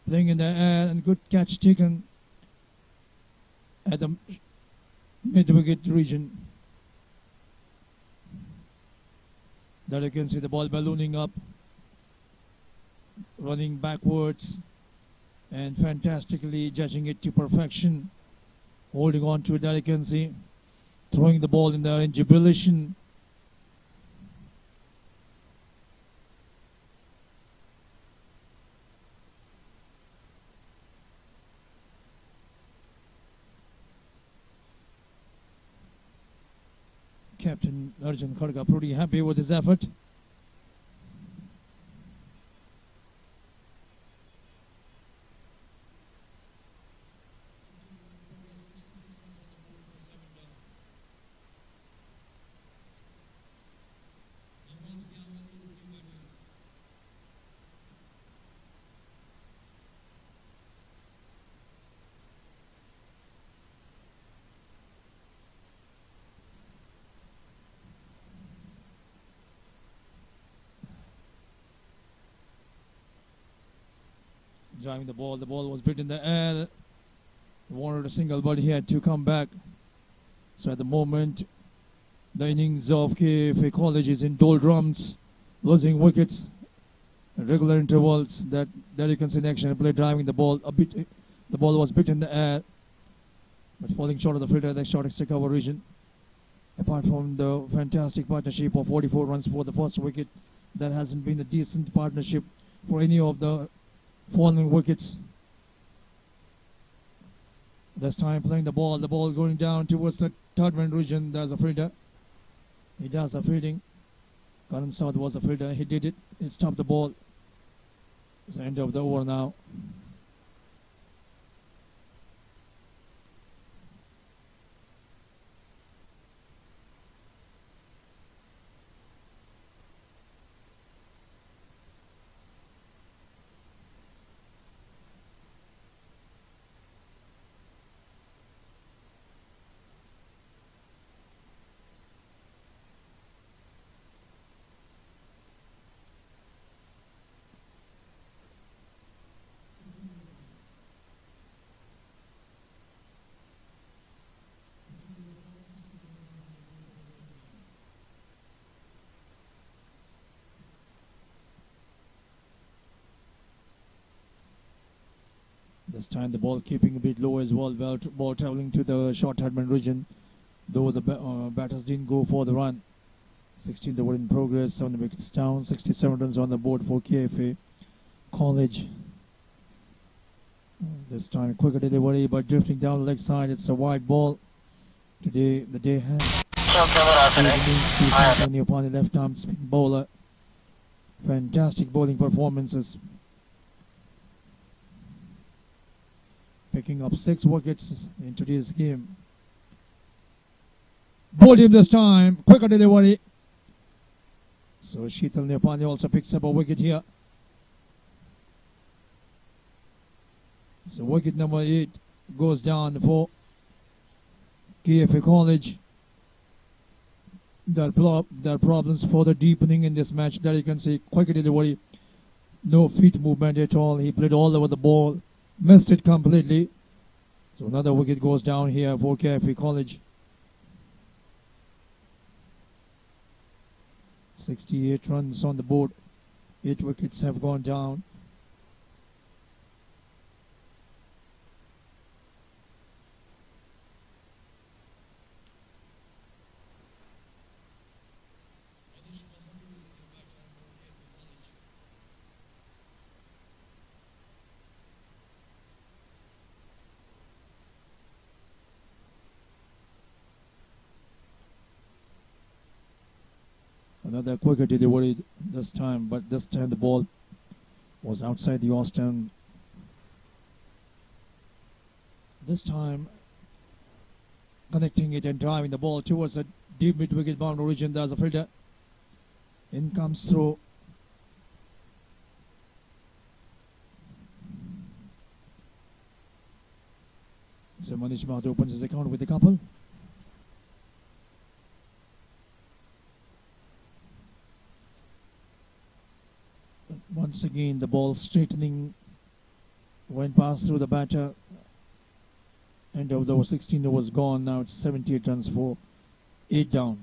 playing in the air, and good catch taken at the mid-wicket region. There you can see the ball ballooning up, running backwards, and fantastically judging it to perfection. Holding on to it, there you can see, throwing the ball in there in jubilation. Captain Arjun Kharka pretty happy with his effort. Driving the ball was beat in the air. Wanted a single, but he had to come back. So at the moment, the innings of KFA College is in doldrums, losing wickets at regular intervals. That you can see in action. Play driving the ball a bit. The ball was beat in the air, but falling short of the fielder at the short extra cover region. Apart from the fantastic partnership of 44 runs for the first wicket, there hasn't been a decent partnership for any of the falling wickets. This time playing the ball going down towards the third man region. There's a fielder. He does the fielding. Karan South was the fielder. He did it. He stopped the ball. It's the end of the over now. This time the ball keeping a bit low as well. Ball traveling to the short Hadman region, though the batters didn't go for the run. 16th over in progress, 7 wickets down, 67 runs on the board for KFA College. This time quicker delivery, but drifting down the leg side. It's a wide ball. Today the day has Neupane, left arm spin bowler. Fantastic bowling performances. Picking up 6 wickets in today's game. Bowled him this time. Quicker delivery. So Sheetal Neupane also picks up a wicket here. So wicket number 8 goes down for KFA College. There are problems for the deepening in this match. There you can see quicker delivery. No feet movement at all. He played all over the ball. Missed it completely. So another wicket goes down here for KFA College. 68 runs on the board. 8 wickets have gone down. Another quicker delivery this time, but this time the ball was outside the off stump. This time connecting it and driving the ball towards the deep mid-wicket boundary region. There's a fielder. In comes through. So Manish Mahato opens his account with a couple. Once again, the ball straightening, went past through the batter. End of the over 16 was gone. Now it's 78 runs for 8 down.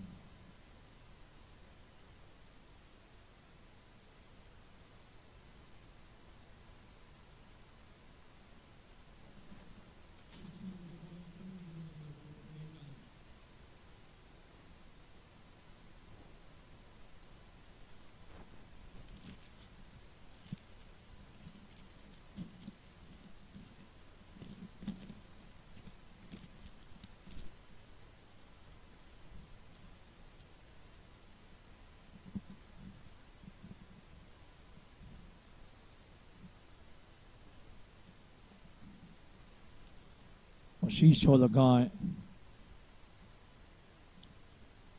She's the guy.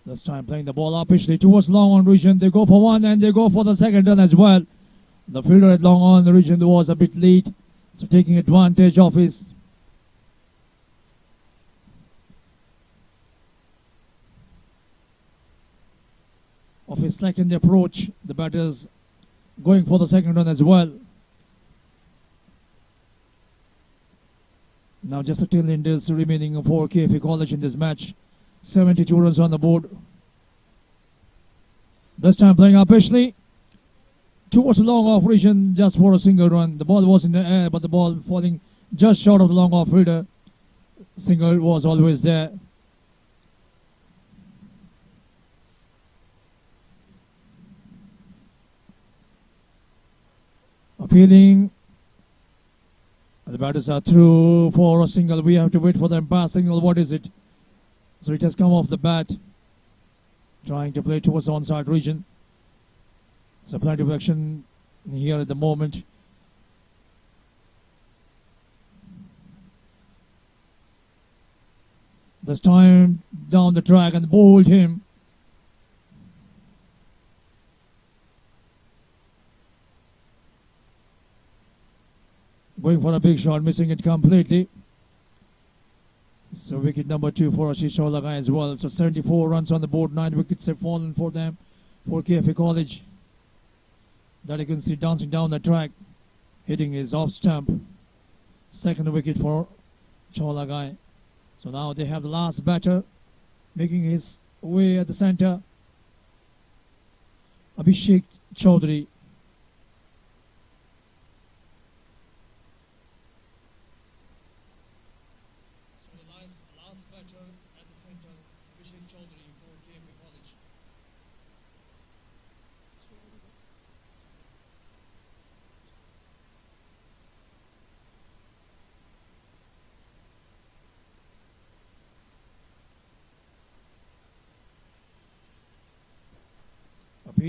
This time playing the ball upishly towards long on region. They go for one and they go for the second run as well. The fielder at long on the region was a bit late, so taking advantage of his slackened approach. The batters going for the second run as well. Now just the tail enders remaining for KFA College in this match. 72 runs on the board. This time playing upishly towards the long off region just for a single run. The ball was in the air, but the ball falling just short of the long off fielder. Single was always there. Appealing. The batters are through for a single. We have to wait for the pass signal. What is it? So it has come off the bat. Trying to play towards the onside region. So plenty of action here at the moment. This time down the track and bowled him. Going for a big shot, missing it completely. So wicket number 2 for Ashish Olagai as well. So 74 runs on the board, 9 wickets have fallen for them, for KFA College. That you can see dancing down the track, hitting his off stump. Second wicket for Cholagai. So now they have the last batter, making his way at the center. Abhishek Chaudhary.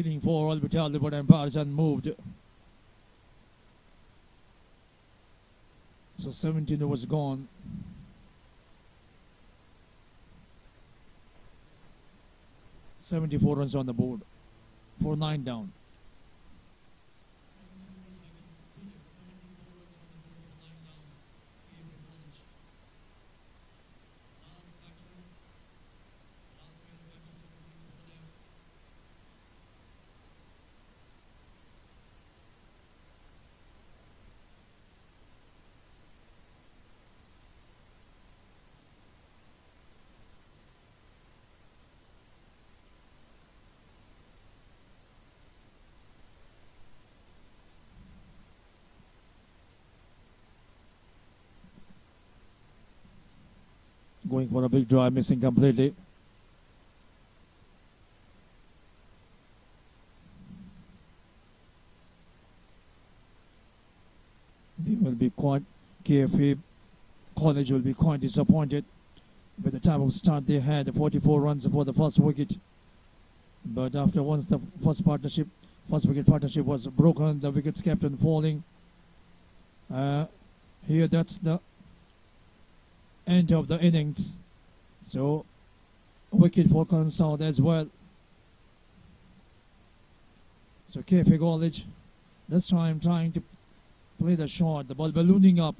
feeling for Orbital, but umpires unmoved. So 17 overs gone. $74 runs on the board. 4-9 down. Going for a big drive, missing completely. They will be quite, KFA College will be quite disappointed with the type of start they had, 44 runs for the first wicket. But after once the first wicket partnership was broken, the wickets kept on falling. Here that's the end of the innings. So wicket for Consult as well. So KFA College this time trying to play the short, the ball ballooning up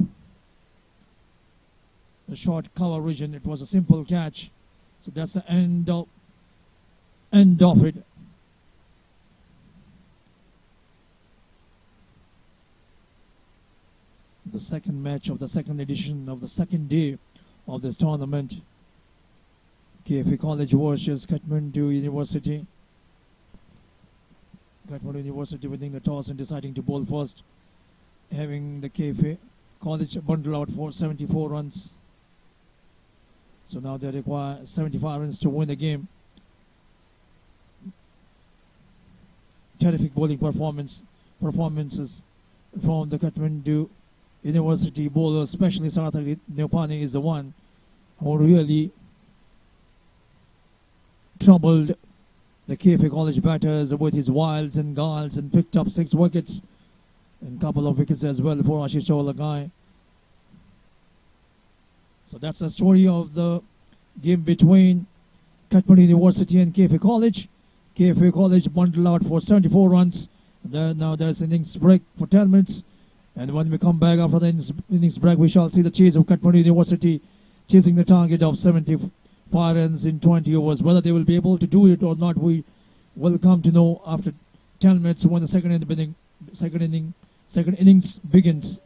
the short cover region. It was a simple catch. So that's the end of it. The second match of the second edition of the second day of this tournament. KFA College versus Kathmandu University. Kathmandu University winning the toss and deciding to bowl first, having the KFA College bundle out for 74 runs. So now they require 75 runs to win the game. Terrific bowling performances from the Kathmandu University bowlers, especially Sarthak Neupane is the one who really troubled the KFA College batters with his wilds and guiles and picked up 6 wickets and a couple of wickets as well for Ashish Olagai. So that's the story of the game between Kathmandu University and KFA College. KFA College bundled out for 74 runs. Now there's an innings break for 10 minutes. And when we come back after the innings break, we shall see the chase of Kathmandu University chasing the target of 75 runs in 20 overs. Whether they will be able to do it or not, we will come to know after 10 minutes when the second innings begins.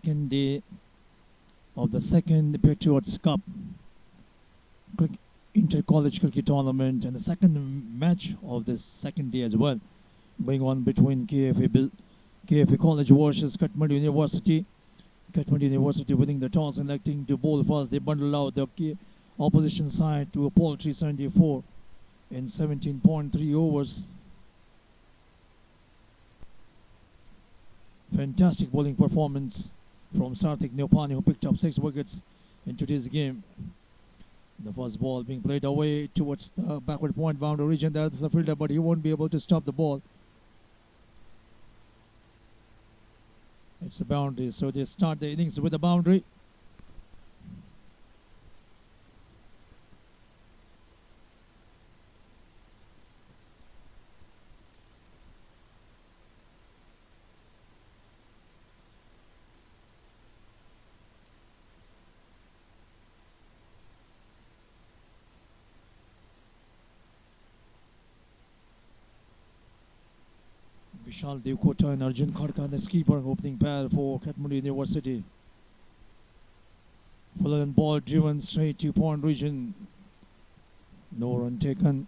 second day of the second Patriots Cup Intercollege cricket tournament, and the second match of this second day as well, going on between KFA College versus Kathmandu University. Kathmandu University winning the toss, electing to bowl first. They bundle out the opposition side to a paltry 74 in 17.3 overs. Fantastic bowling performance from Sarthak Neupane, who picked up 6 wickets in today's game. The first ball being played away towards the backward point boundary region. There's the fielder, but he won't be able to stop the ball. It's a boundary, so they start the innings with a boundary. Vishal Devkota and Arjun Khadka, the skipper, opening pair for Kathmandu University. Full and ball driven straight to point region. No run taken.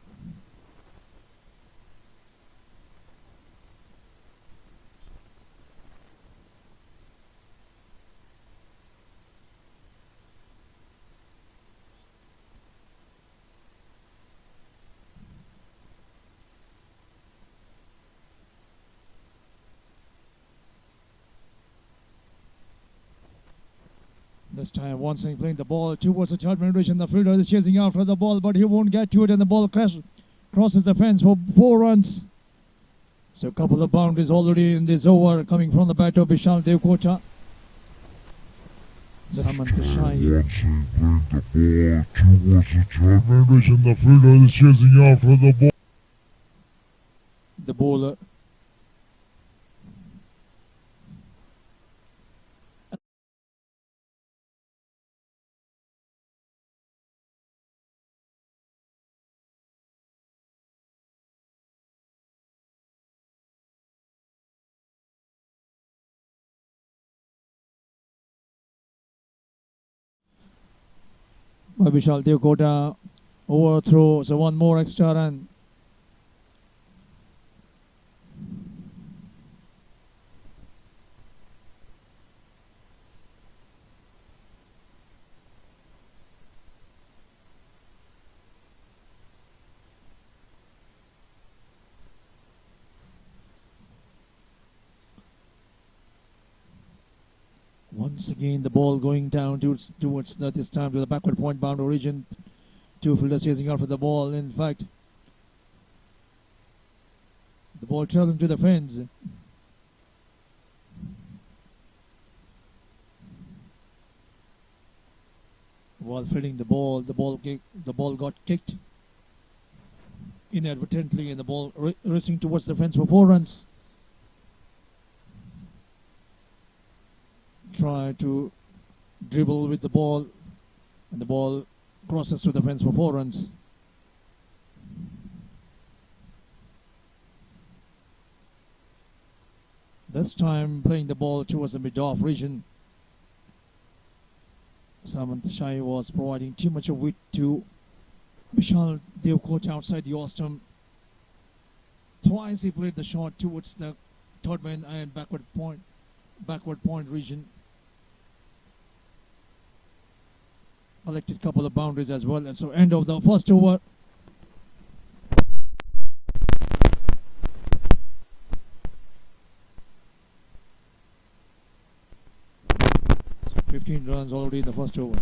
This time, Wansing playing the ball towards the third man region. The fielder is chasing after the ball, but he won't get to it, and the ball crosses the fence for 4 runs. So a couple of boundaries already in this over coming from the bat of Vishal Devkota. Samant Shahi. Wansing playing the ball towards the third man region. The fielder is chasing after the ball. The bowler. By Vishal Devkota, overthrow, so one more extra run. Once again, the ball going down towards this time to the backward point boundary region. 2 fielders chasing after the ball. In fact, the ball traveling to the fence. While fielding the ball got kicked inadvertently, and the ball racing towards the fence for 4 runs. Try to dribble with the ball, and the ball crosses to the fence for 4 runs. This time playing the ball towards the mid-off region. Samant Shahi was providing too much of width to Vishal Devkota outside the ostrum. Twice he played the shot towards the third man and backward point region. Collected couple of boundaries as well, and so end of the first over. So 15 runs already in the first over.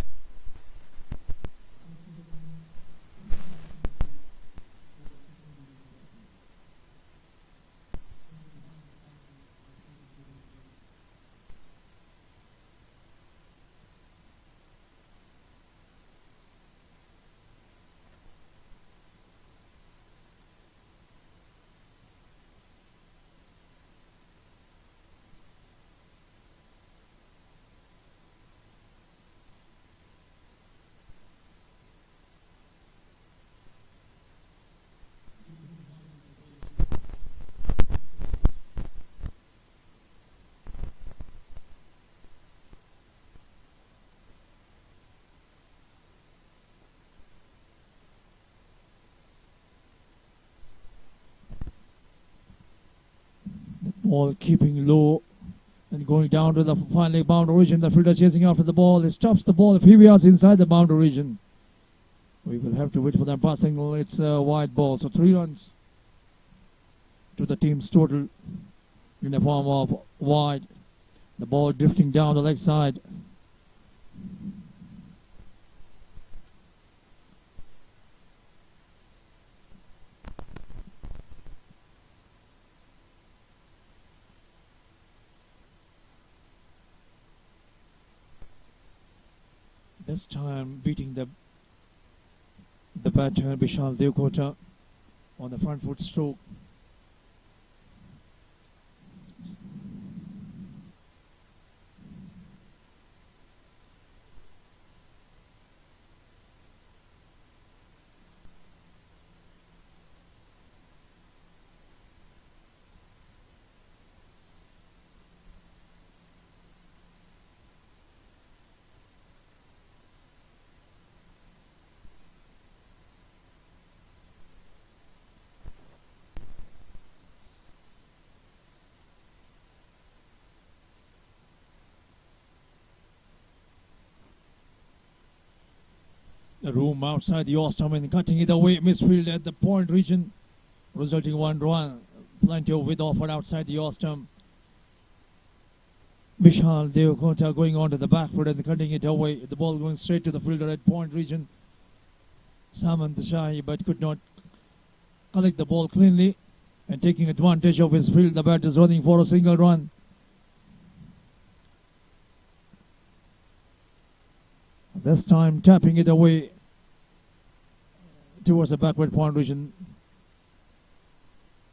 Ball keeping low and going down to the final boundary region. The fielder chasing after the ball. He stops the ball a few yards inside the boundary region. We will have to wait for them passing. It's a wide ball. So 3 runs to the team's total in the form of wide. The ball drifting down the leg side. This time beating the batter Vishal Devkota on the front foot stroke. The room outside the Ostrom and cutting it away. Misfield at the point region, resulting 1 run. Plenty of width offered outside the Ostrom. Vishal Devkota going on to the back foot and cutting it away. The ball going straight to the fielder at point region. Samant Shahi, but could not collect the ball cleanly and taking advantage of his field. The bat is running for a single run. This time tapping it away towards the backward point region.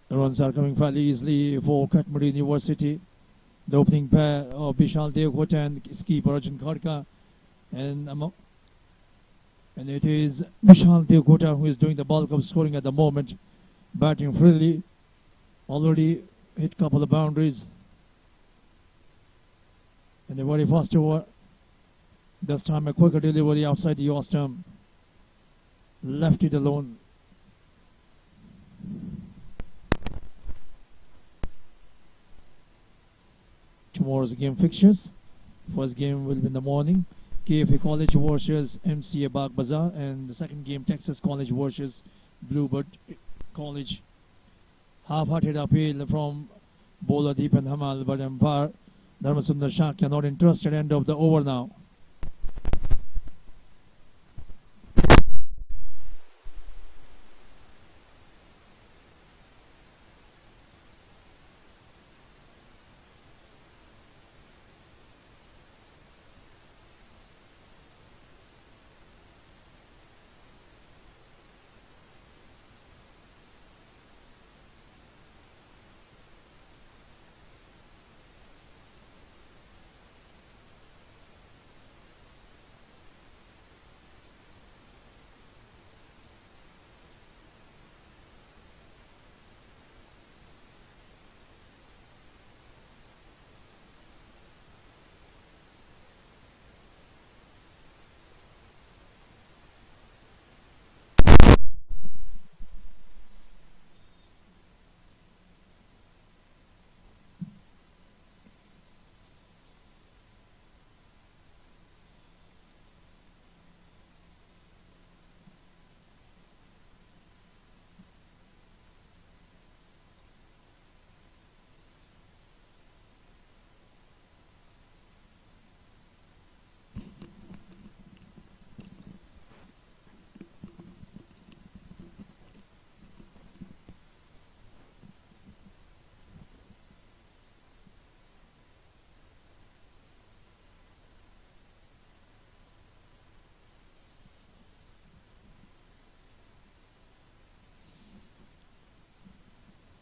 The runs are coming fairly easily for Kathmandu University. The opening pair of Vishal Devkota and skipper Arjun Kharka. And it is Vishal Devkota who is doing the bulk of scoring at the moment. Batting freely. Already hit couple of boundaries. And a very fast over. This time a quicker delivery outside the Ostrom. Left it alone. Tomorrow's game fixtures. First game will be in the morning. KFA College versus MCA Bagh Bazaar. And the second game Texas College versus Bluebird College. Half-hearted appeal from bowler Deepan Hamal, but umpire Dharmasundar Shakya not interested. End of the over now.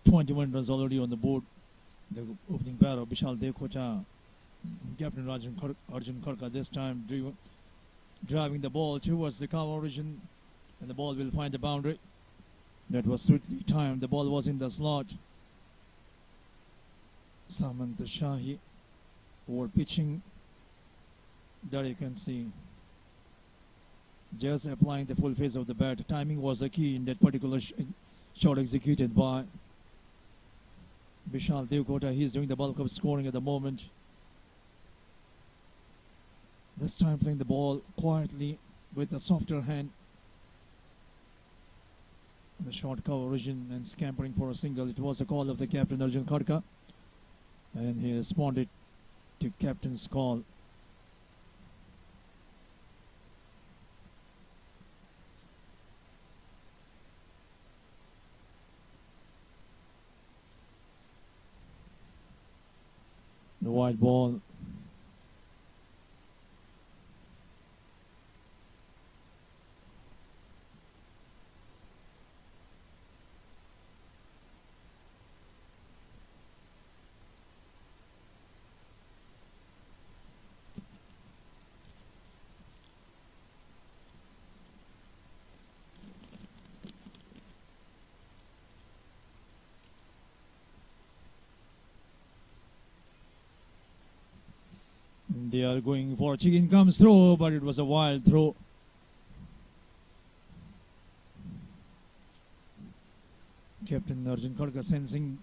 .21 runs already on the board. The opening pair of Vishal Devkota, Captain Arjun Kharka this time driving the ball towards the cover region, and the ball will find the boundary. That was sweetly timed. The ball was in the slot. Samant Shahi over pitching. There you can see just applying the full phase of the bat. Timing was the key in that particular shot executed by Vishal Devkota, he's doing the bulk of scoring at the moment. This time playing the ball quietly with a softer hand. The short cover vision and scampering for a single. It was a call of the captain Arjun Khadka, and he responded to captain's call. The wide ball. They are going for chicken comes through, but it was a wild throw. Captain Arjun Khadka sensing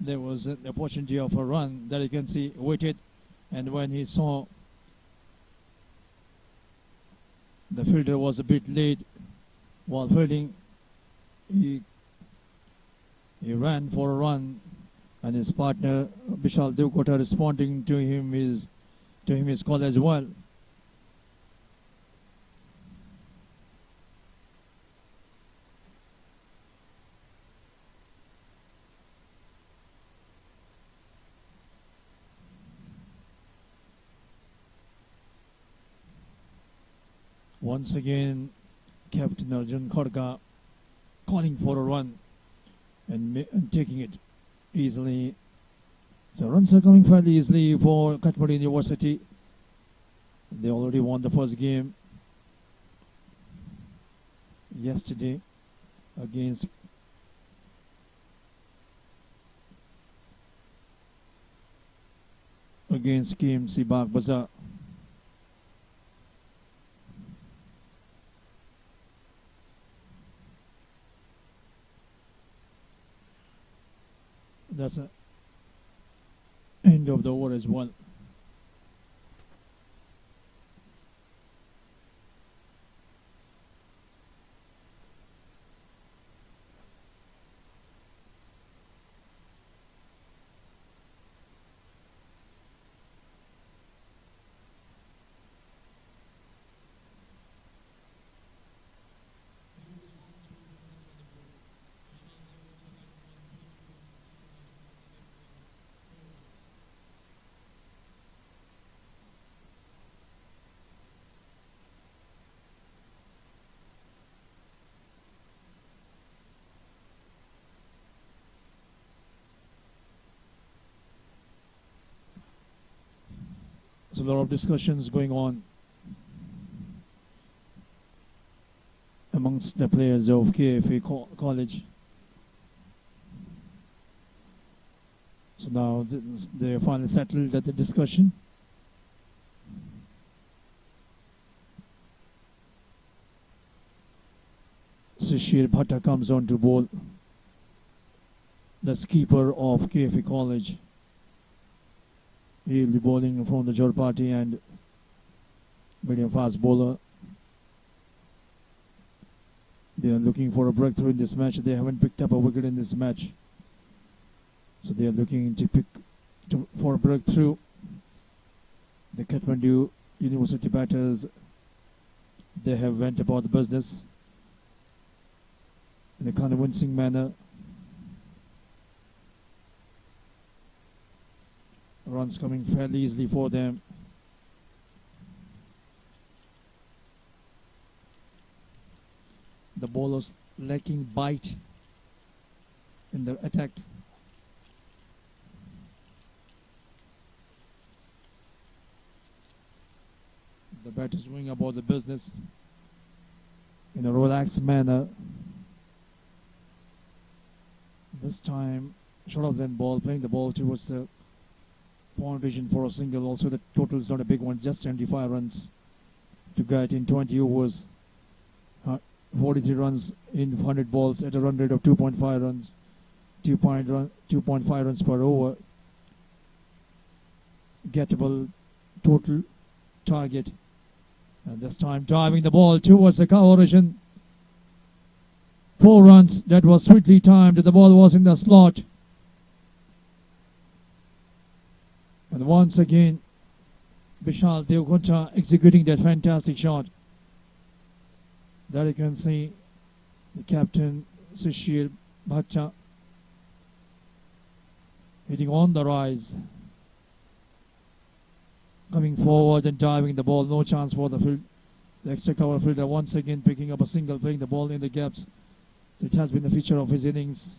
there was an opportunity of a run that you can see waited, and when he saw the fielder was a bit late while fielding, he ran for a run, and his partner Vishal Devkota responding to him his call as well. Once again, Captain Arjun Khadka calling for a run and taking it easily. So runs are coming fairly easily for Kathmandu University. They already won the first game yesterday against KMC Bagh Bazaar. That's the end of the over as well. There's a lot of discussions going on amongst the players of KFA College. So now they finally settled at the discussion. Shishir Bhatta comes on to bowl. The keeper of KFA College. He'll be bowling from the Jor party and medium fast bowler. They are looking for a breakthrough in this match. They haven't picked up a wicket in this match, so they are looking to for a breakthrough. The Kathmandu University batters, they have went about the business in a convincing manner. Runs coming fairly easily for them. The bowlers lacking bite in the attack. The batters going about the business in a relaxed manner. This time, short of them ball, playing the ball towards the point vision for a single. Also, the total is not a big one, just 75 runs to get in 20 overs. 43 runs in 100 balls at a run rate of 2.5 runs. 2.5 runs per over. Gettable total target. And this time driving the ball towards the cover region. 4 runs. That was sweetly timed. The ball was in the slot. And once again, Vishal Devgunta executing that fantastic shot. There you can see the captain Sushil Bhatta hitting on the rise. Coming forward and diving the ball. No chance for the extra cover fielder once again picking up a single, playing the ball in the gaps. So it has been the feature of his innings.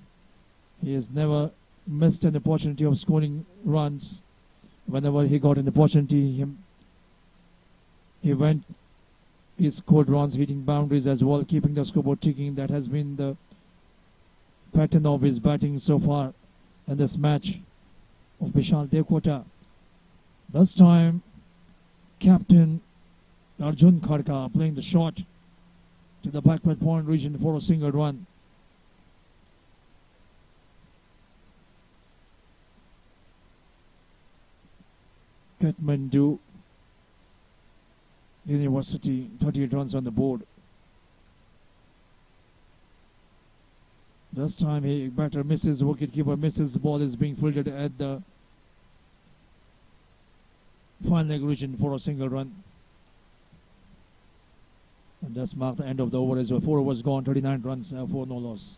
He has never missed an opportunity of scoring runs. Whenever he got an opportunity, he scored runs, hitting boundaries as well, keeping the scoreboard ticking. That has been the pattern of his batting so far in this match of Vishal Devgunta. This time, captain Arjun Khadka playing the shot to the backward point region for a single run. Kathmandu University, 38 runs on the board. This time he batter misses, wicketkeeper misses, the ball is being fielded at the final leg region for a single run. And that's marked the end of the over as well. 4 overs gone, 39 runs for no loss.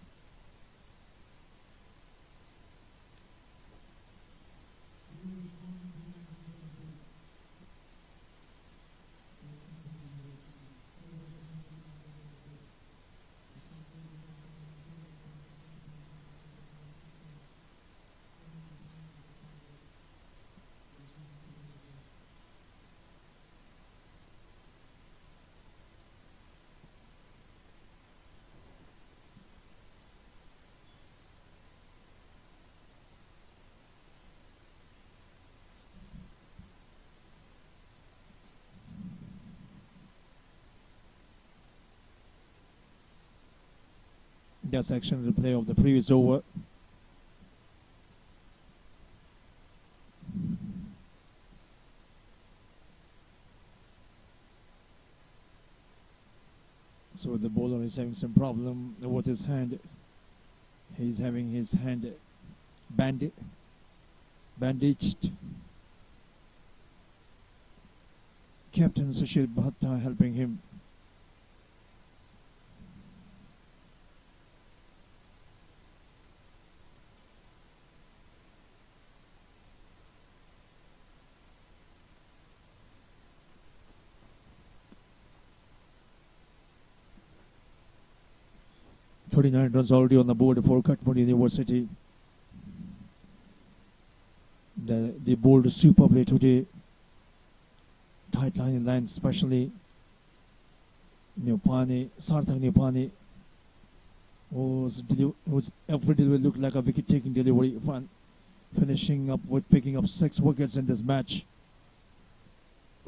That's action replay of the previous over. So the bowler is having some problem with his hand. He's having his hand bandaged. Captain Sushil Bhatta helping him. .39 runs already on the board for Kathmandu University. They bowled superbly today. Tight line in line, especially Neupane, Sarthak Neupane every delivery looked like a wicket-taking delivery, finishing up with picking up 6 wickets in this match.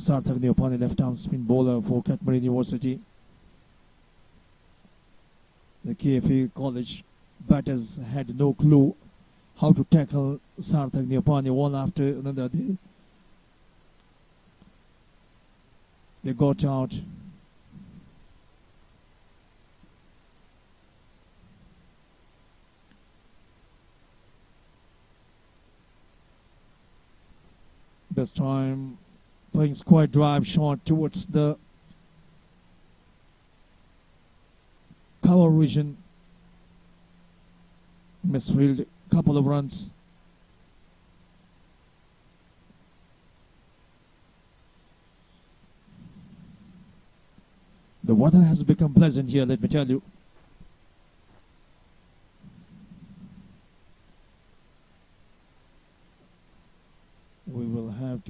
Sarthak Neupane, left-arm spin bowler for Kathmandu University. The KFA college batters had no clue how to tackle Sarthak Neupane one after another. They got out. This time playing square drive shot towards the cover region. Misfield, couple of runs. The weather has become pleasant here, let me tell you. We will have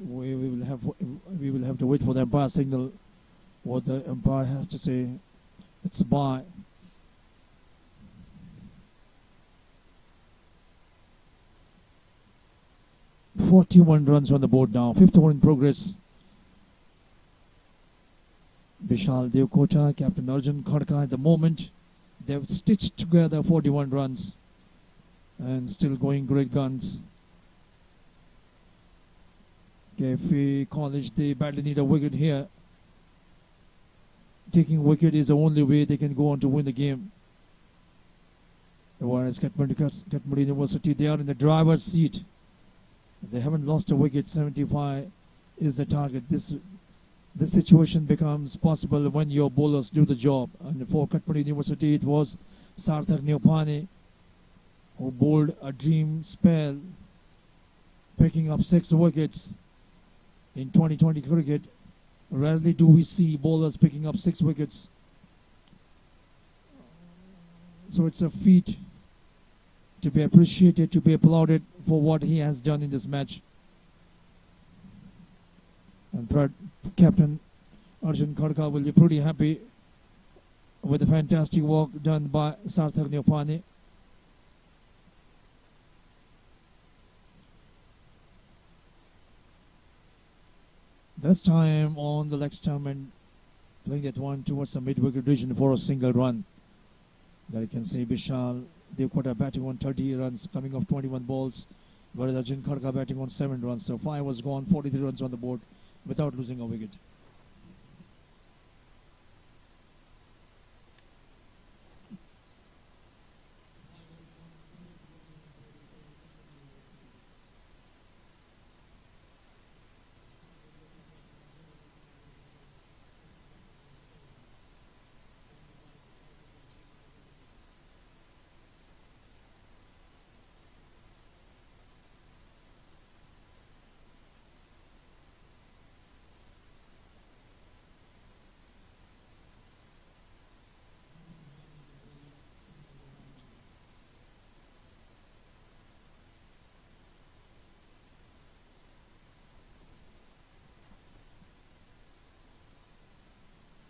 to wait for the umpire signal. What the umpire has to say. It's a bye. .41 runs on the board now. 51 in progress. Vishal Devgunta, Captain Arjun Khadka at the moment. They've stitched together 41 runs. and still going great guns. KFA College, they badly need a wicket here. Taking wicket is the only way they can go on to win the game. Whereas Kathmandu University, they are in the driver's seat. They haven't lost a wicket. 75 is the target. This situation becomes possible when your bowlers do the job. And for Kathmandu University, it was Sarthak Neupane who bowled a dream spell, picking up 6 wickets in 2020 cricket. Rarely do we see bowlers picking up 6 wickets. So it's a feat to be appreciated, to be applauded for what he has done in this match. And Captain Arjun Khadka will be pretty happy with the fantastic work done by Sarthak Neupane. This time on the leg stump and playing that one towards the mid-wicket region for a single run. There you can see Vishal Devkota batting on 30 runs, coming off 21 balls, whereas Arjun Khadka batting on 7 runs. So 5 was gone, 43 runs on the board without losing a wicket.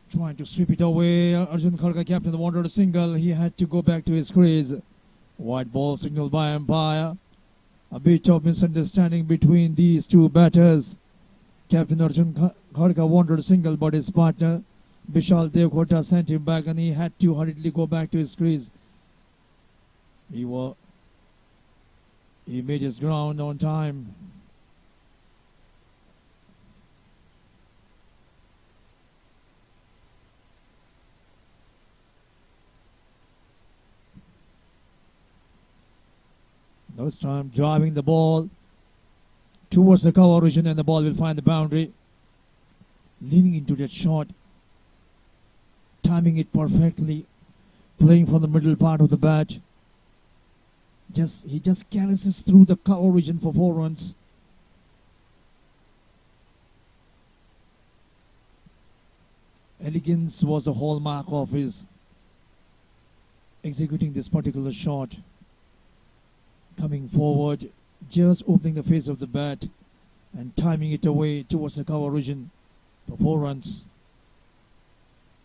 Trying to sweep it away. Arjun Khadka, captain, wanted a single. He had to go back to his crease. White ball signaled by umpire. A bit of misunderstanding between these two batters. Captain Arjun Khadka wanted a single, but his partner Vishal Devkota sent him back, and he had to hurriedly go back to his crease. He made his ground on time. This time driving the ball towards the cover region, and the ball will find the boundary. Leaning into that shot, timing it perfectly, playing from the middle part of the bat. He just carelesses through the cover region for 4 runs. Elegance was the hallmark of his executing this particular shot. Coming forward, just opening the face of the bat and timing it away towards the cover region for 4 runs.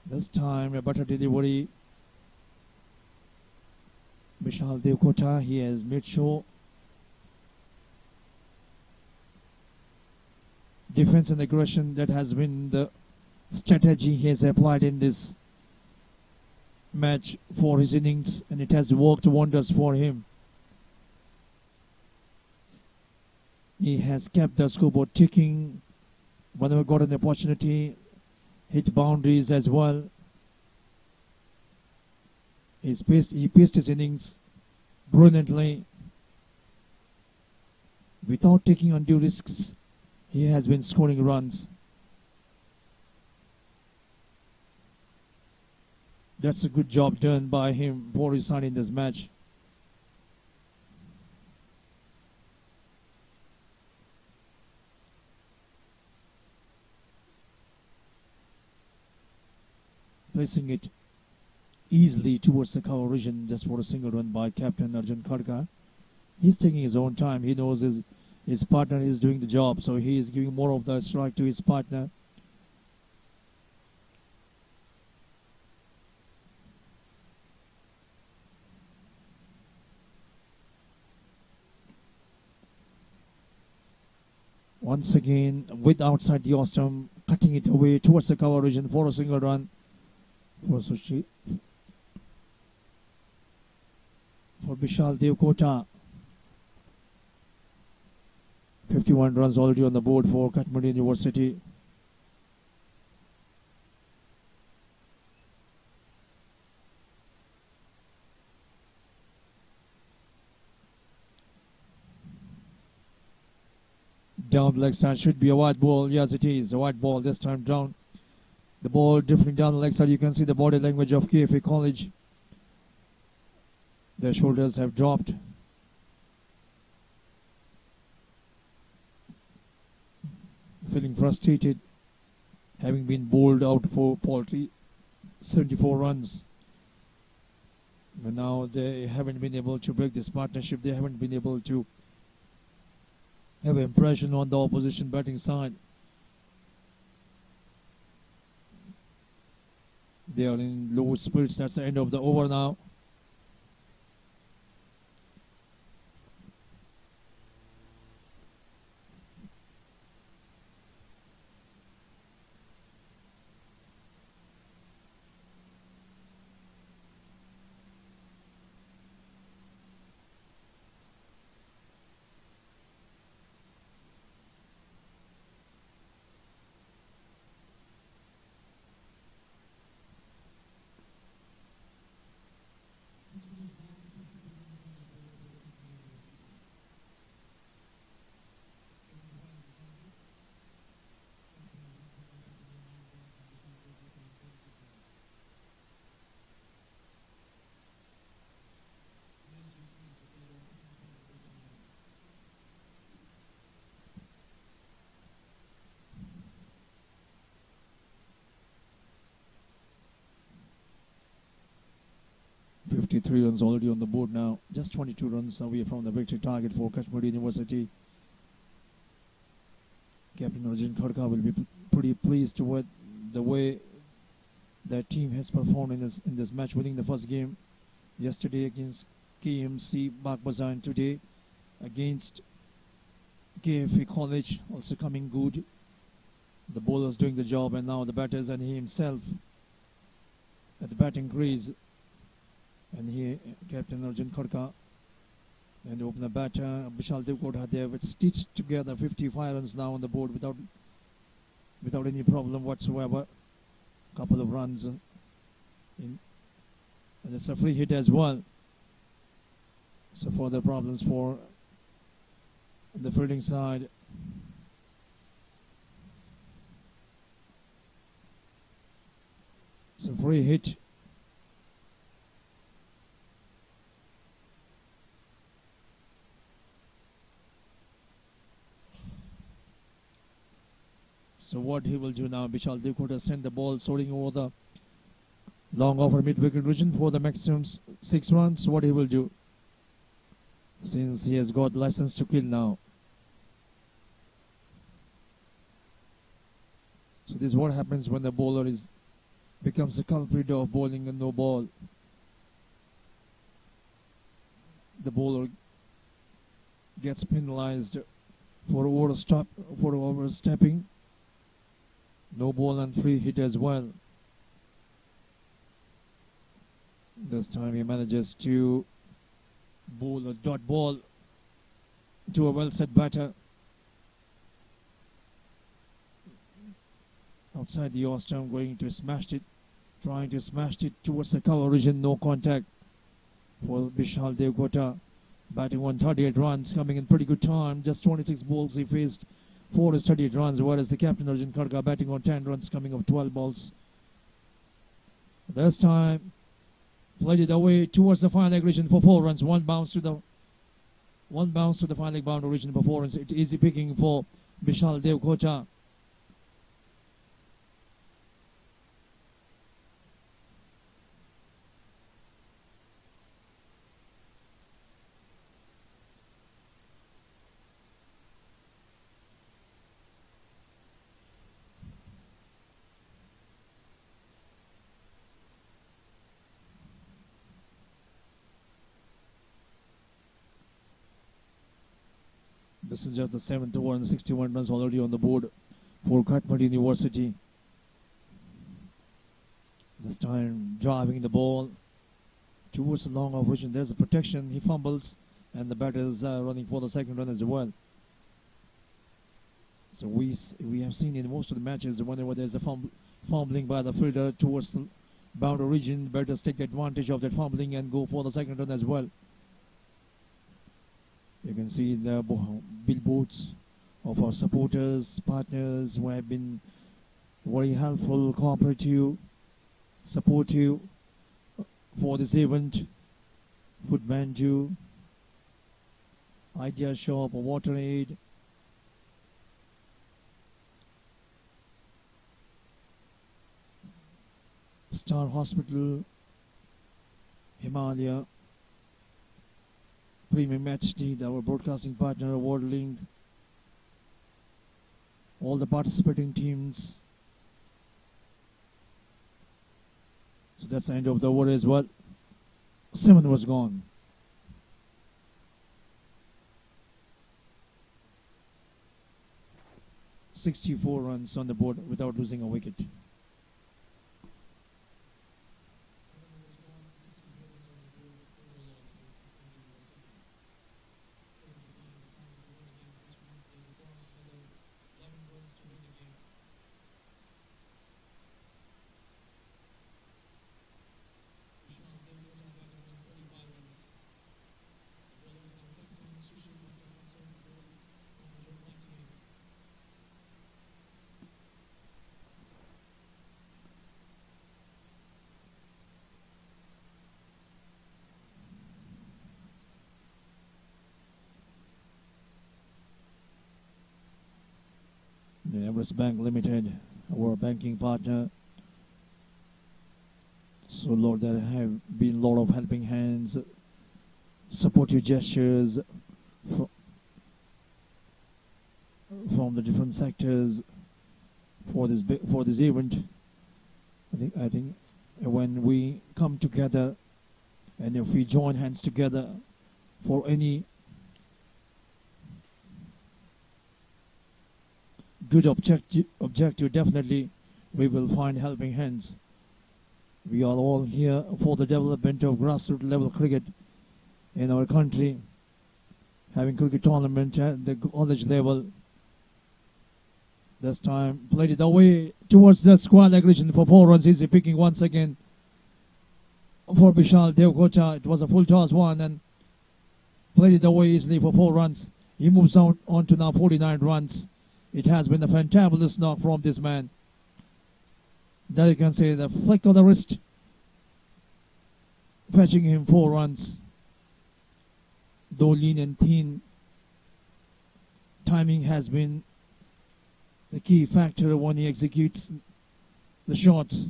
This time a better delivery. Vishal Devkota, he has made sure defense and aggression, that has been the strategy he has applied in this match for his innings, and it has worked wonders for him. He has kept the scoreboard ticking whenever got an opportunity, hit boundaries as well. He paced his innings brilliantly. Without taking undue risks, he has been scoring runs. That's a good job done by him for his side in this match. Placing it easily towards the cover region just for a single run by Captain Arjun Khadka. He's taking his own time. He knows his partner is doing the job, so he is giving more of the strike to his partner. Once again, with outside the off-stump, cutting it away towards the cover region for a single run. For Vishal Devkota. 51 runs already on the board for Kathmandu University. Down the leg side should be a white ball. Yes, it is a white ball this time down. The ball drifting down the leg side. You can see the body language of KFA College. Their shoulders have dropped. Feeling frustrated, having been bowled out for poultry, 74 runs. But now they haven't been able to break this partnership. They haven't been able to have an impression on the opposition batting side. They are in low spirits. That's the end of the over now. Three runs already on the board now. Just 22 runs away from the victory target for Kathmandu University. Captain Arjun Khadka will be pretty pleased with the way their team has performed in this match, winning the first game yesterday against KMC Bagbazar and today against KFA College, also coming good. The bowlers doing the job, and now the batters and he himself at the batting crease. And here, Captain Arjun Khadka and the opener batter Vishal Devkota, they have stitched together 55 runs now on the board without any problem whatsoever. Couple of runs in, and it's a free hit as well. So further problems for the fielding side. So free hit. So what he will do now, Vishal Devkota send the ball soaring over the long offer mid-wicket region for the maximum 6 runs. What he will do, since he has got license to kill now. So this is what happens when the bowler becomes a culprit of bowling a no ball. The bowler gets penalized for overstepping. No ball and free hit as well. This time he manages to bowl a dot ball to a well set batter. Outside the off stump, going to smash it, trying to smash it towards the cover region. No contact for Vishal Devkota. Batting 138 runs, coming in pretty good time. Just 26 balls he faced. 4 is 38 runs, whereas the captain Arjun Khadka batting on 10 runs, coming of 12 balls. This time, played it away towards the final leg region for 4 runs. One bounce to the final leg boundary region for 4 runs. It easy picking for Vishal Devkota. This is just the 7th over and 61 runs already on the board for Kathmandu University. This time driving the ball towards the long off region. There's a protection. He fumbles and the batter is running for the second run as well. So we have seen in most of the matches whenever there's a fumbling by the fielder towards the boundary region, batters take advantage of that fumbling and go for the second run as well. You can see the billboards of our supporters, partners who have been very helpful, cooperative, supportive for this event. Kathmandu, Idea Shop, Water Aid, Star Hospital, Himalaya, Premium HD, our broadcasting partner, WorldLink, all the participating teams. So that's the end of the over as well. 7 was gone. "64 runs on the board without losing a wicket." The Everest Bank Limited, our banking partner. So Lord, there have been a lot of helping hands, supportive gestures from the different sectors for this event. I think when we come together and if we join hands together for any good objective, definitely we will find helping hands. We are all here for the development of grassroots level cricket in our country, having cricket tournament at the college level. This time played it away towards the squad aggression for 4 runs. Easy picking once again for Vishal Devkota. It was a full toss one and played it away easily for 4 runs. He moves on to now 49 runs. It has been a fantabulous knock from this man. There you can see the flick of the wrist, fetching him 4 runs. Though lean and thin, timing has been the key factor when he executes the shots.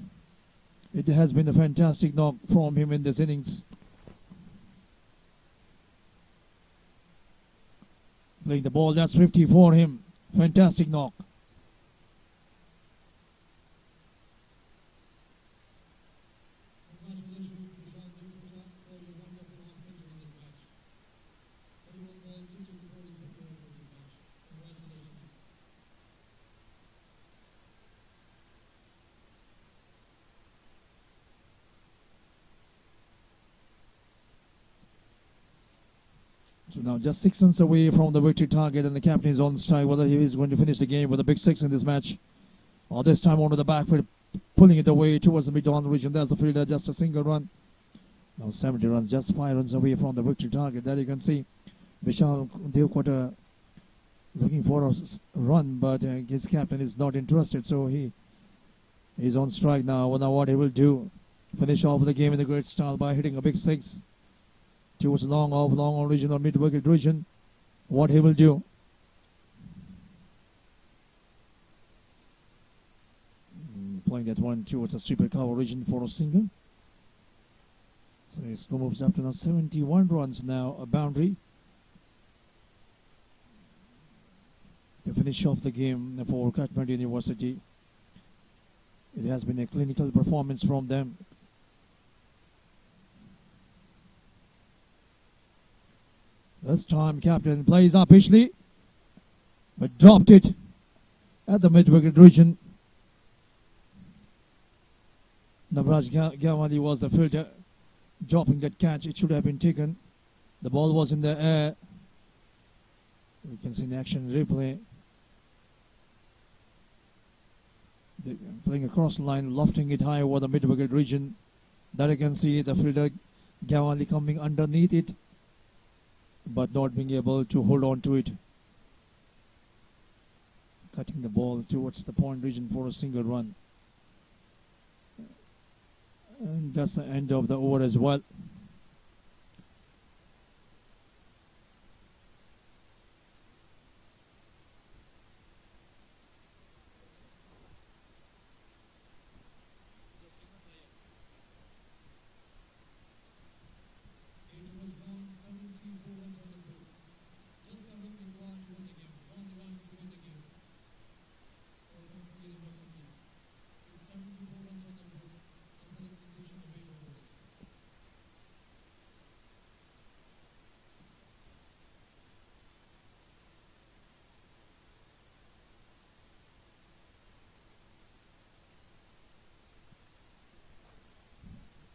It has been a fantastic knock from him in this innings. Playing the ball, that's 50 for him. Fantastic knock. So now just 6 runs away from the victory target and the captain is on strike. Whether he is going to finish the game with a big 6 in this match or this time onto the back foot, pulling it away towards the mid-on region. There's the fielder, just a single run. Now 70 runs, just 5 runs away from the victory target. There you can see Vishal Devkota looking for a run, but his captain is not interested, so he is on strike now. Now what he will do, finish off the game in a great style by hitting a big 6 towards long on region or mid-wicket region. What he will do. Playing that one towards a super cover region for a single. So his score moves up to now 71 runs now, a boundary. To finish off the game for Kathmandu University. It has been a clinical performance from them. This time captain plays up Ishley, but dropped it at the mid-wicket region. Navraj Gawali was the fielder dropping that catch. It should have been taken. The ball was in the air. We can see in action replay. Playing across the line, lofting it high over the mid-wicket region. There you can see the fielder Gavali coming underneath it, but not being able to hold on to it. Cutting the ball towards the point region for a single run. And that's the end of the over as well.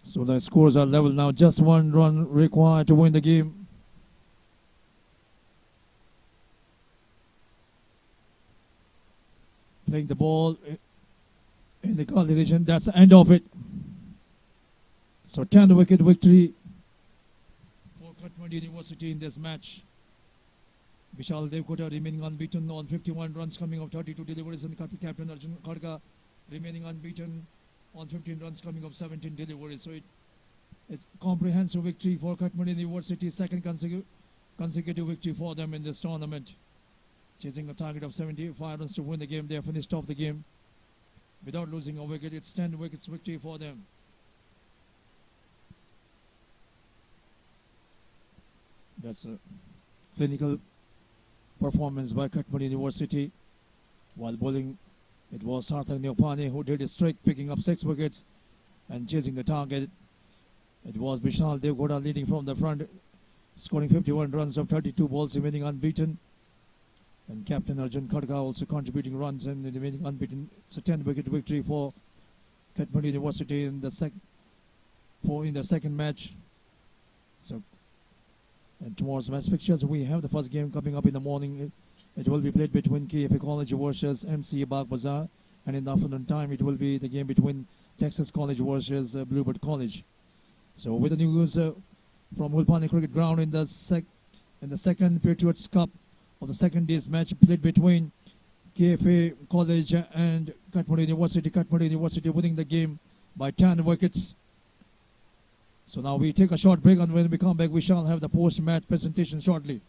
So the scores are level now. Just one run required to win the game. Playing the ball in the Kali region. That's the end of it. So 10-wicket victory for Kathmandu University in this match. Vishal Devkota remaining unbeaten on 51 runs, coming of 32 deliveries, and captain Arjun Khadka remaining unbeaten on 15 runs, coming of 17 deliveries. So it's comprehensive victory for Kathmandu University, second consecutive victory for them in this tournament. Chasing a target of 75 runs to win the game, they have finished off the game without losing a wicket. It's 10 wickets victory for them. That's a clinical performance by Kathmandu University. While bowling, it was Sarthak Neupane who did his trick, picking up 6 wickets and chasing the target. It was Vishal Devkota leading from the front, scoring 51 runs of 32 balls, remaining unbeaten. And Captain Arjun Khadka also contributing runs and remaining unbeaten. It's a 10-wicket victory for Kathmandu University in the second match. So, and tomorrow's match fixtures, we have the first game coming up in the morning. It will be played between KFA College versus MC Bagh Bazaar, and in the afternoon time it will be the game between Texas College versus Bluebird College. So with the news from Neupane Cricket Ground in the second Patriots Cup of the second day's match played between KFA College and Kathmandu University. Kathmandu University winning the game by 10 wickets. So now we take a short break, and when we come back we shall have the post-match presentation shortly.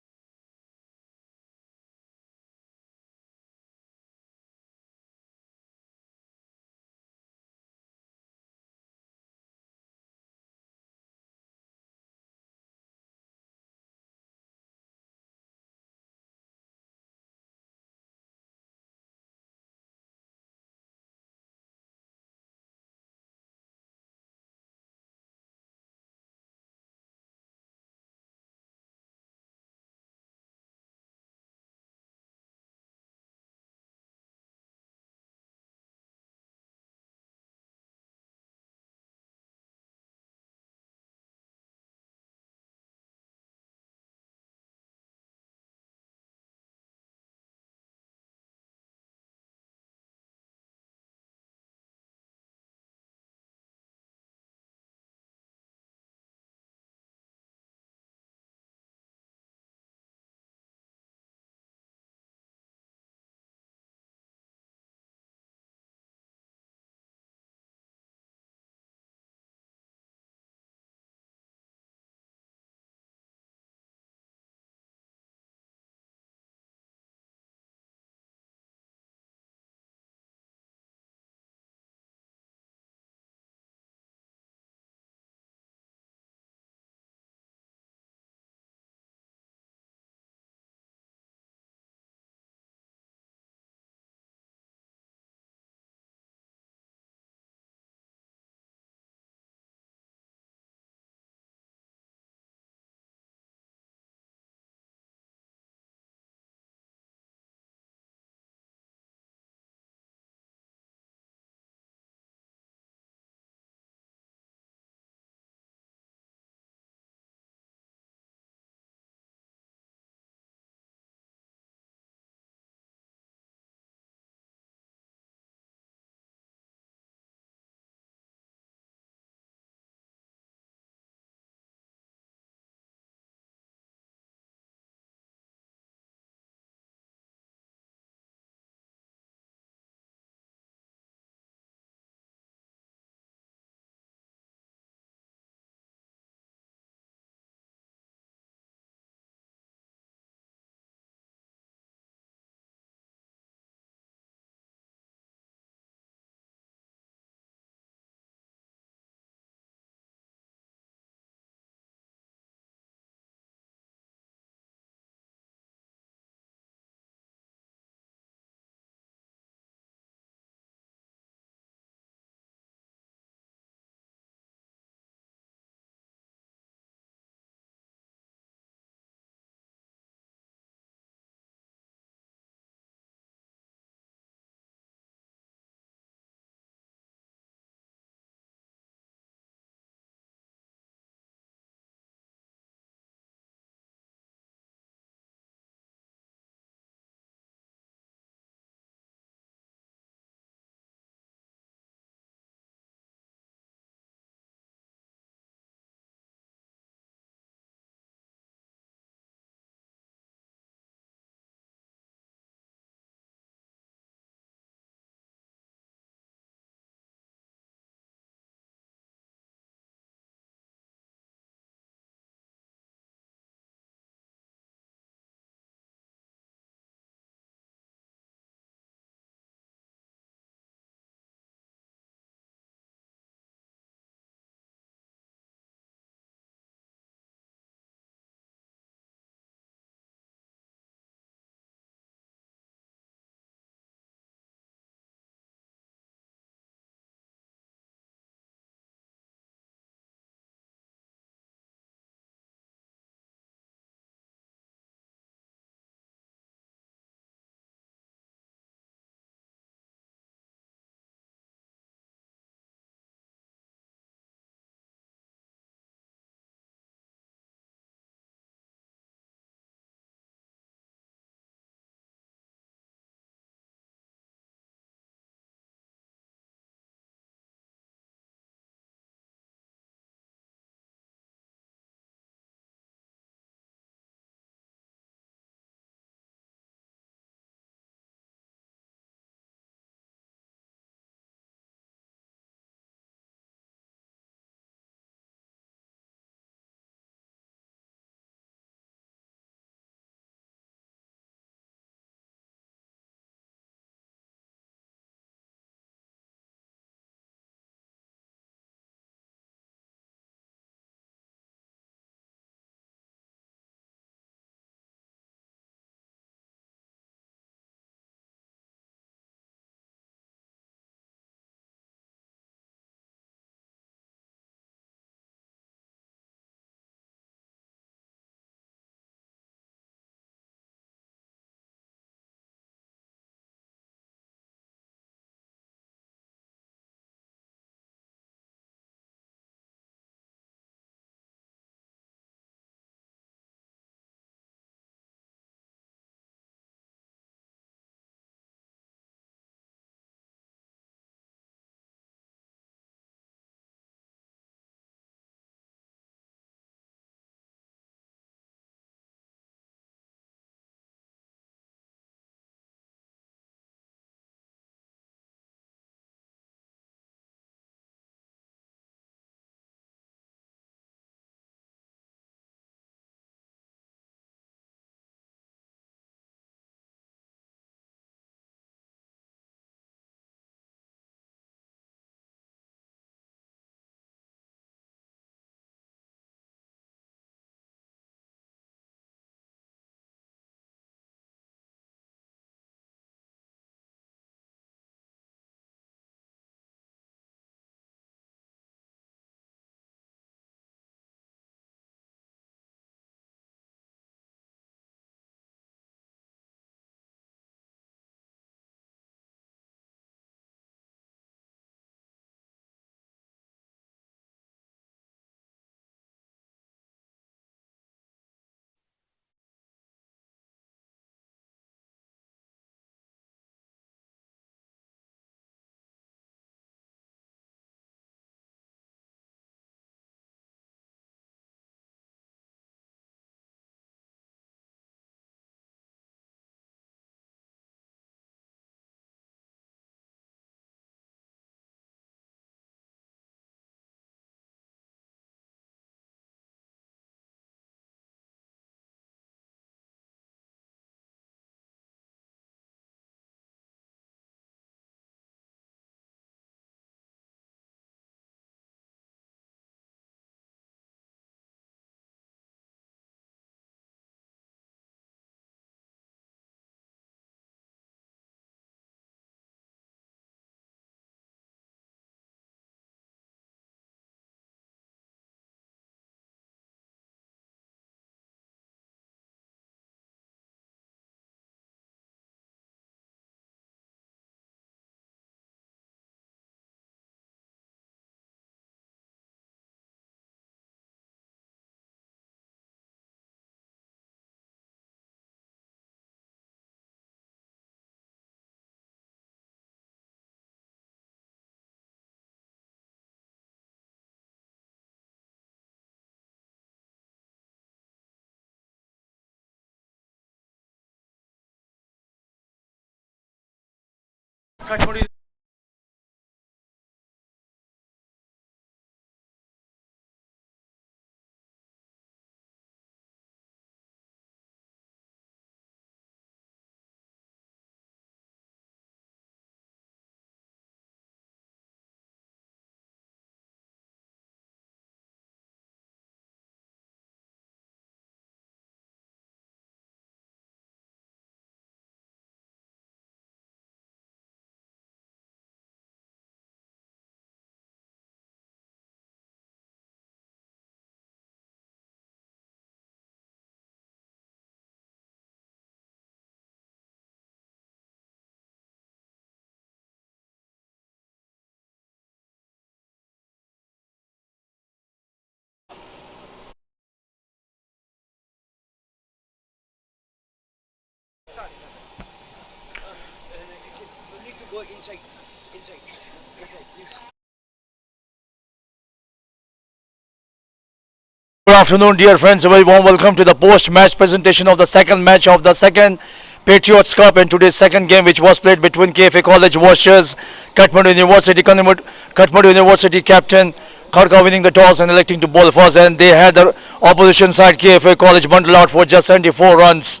Good afternoon, dear friends. A very warm welcome to the post-match presentation of the second match of the second Patriots Cup and today's second game, which was played between KFA College versus Kathmandu University. Kathmandu University captain Kharka winning the toss and electing to bowl first, and they had the opposition side KFA College bundle out for just 74 runs.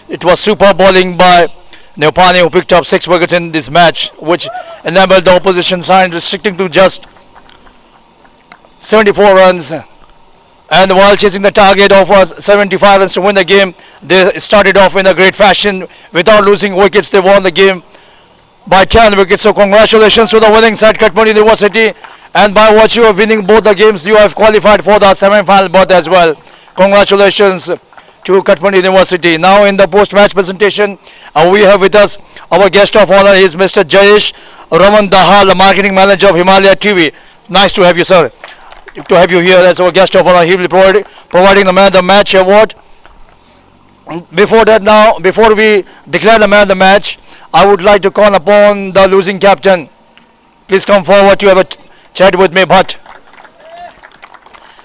It was super bowling by Neupane, who picked up 6 wickets in this match, which enabled the opposition side restricting to just 74 runs. And while chasing the target of 75 runs to win the game, they started off in a great fashion. Without losing wickets, they won the game by 10 wickets. So congratulations to the winning side, Kathmandu University. And by virtue of winning both the games, you have qualified for the semi-final berth as well. Congratulations to Kathmandu University. Now in the post-match presentation, we have with us our guest of honor. He is Mr. Jayesh Raman Dahal, the marketing manager of Himalaya TV. Nice to have you, sir. To have you here as our guest of honor. He will be providing the man of the match award. Before that, now, before we declare the man of the match, I would like to call upon the losing captain. Please come forward to have a chat with me, Bhatt.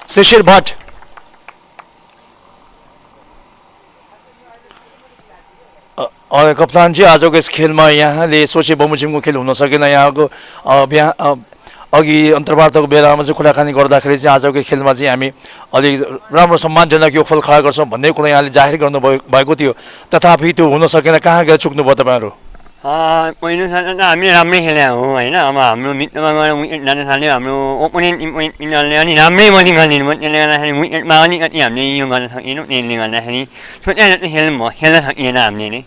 Shishir Bhatt. और कप्तान जी आज को इस खेल में यहाँ ले सोचे बमोजिम को खेल होना सके ना यहाँ को अघि अन्तर्वार्ताको बेलामा चाहिँ कुराकानी गर्दाखेरि चाहिँ आजको खेलमा चाहिँ हामी अलि राम्रो सम्मानजनक यो फल खडा गर्छौँ भन्ने कुरा यहाँले जाहेर गर्नुभएको थियो, तथापि त्यो हुन सकेन। कहाँ गएर चुक्नुभयो तपाईँहरू? पहिलो साल त हामीले राम्रै खेले हो होइन। अब हाम्रो मिडमा गएर विकेट जान थाल्यो, हाम्रो ओपोनेन्ट इनिङ्सले अनि राम्रै बलिङ गरिदिनु भयो, त्यसले गर्दाखेरि विकेटमा अलिकति हामीले यो गर्न सकेनौँ। त्यसले गर्दाखेरि सोचे जस्तो खेल्न सकिएन हामीले नै।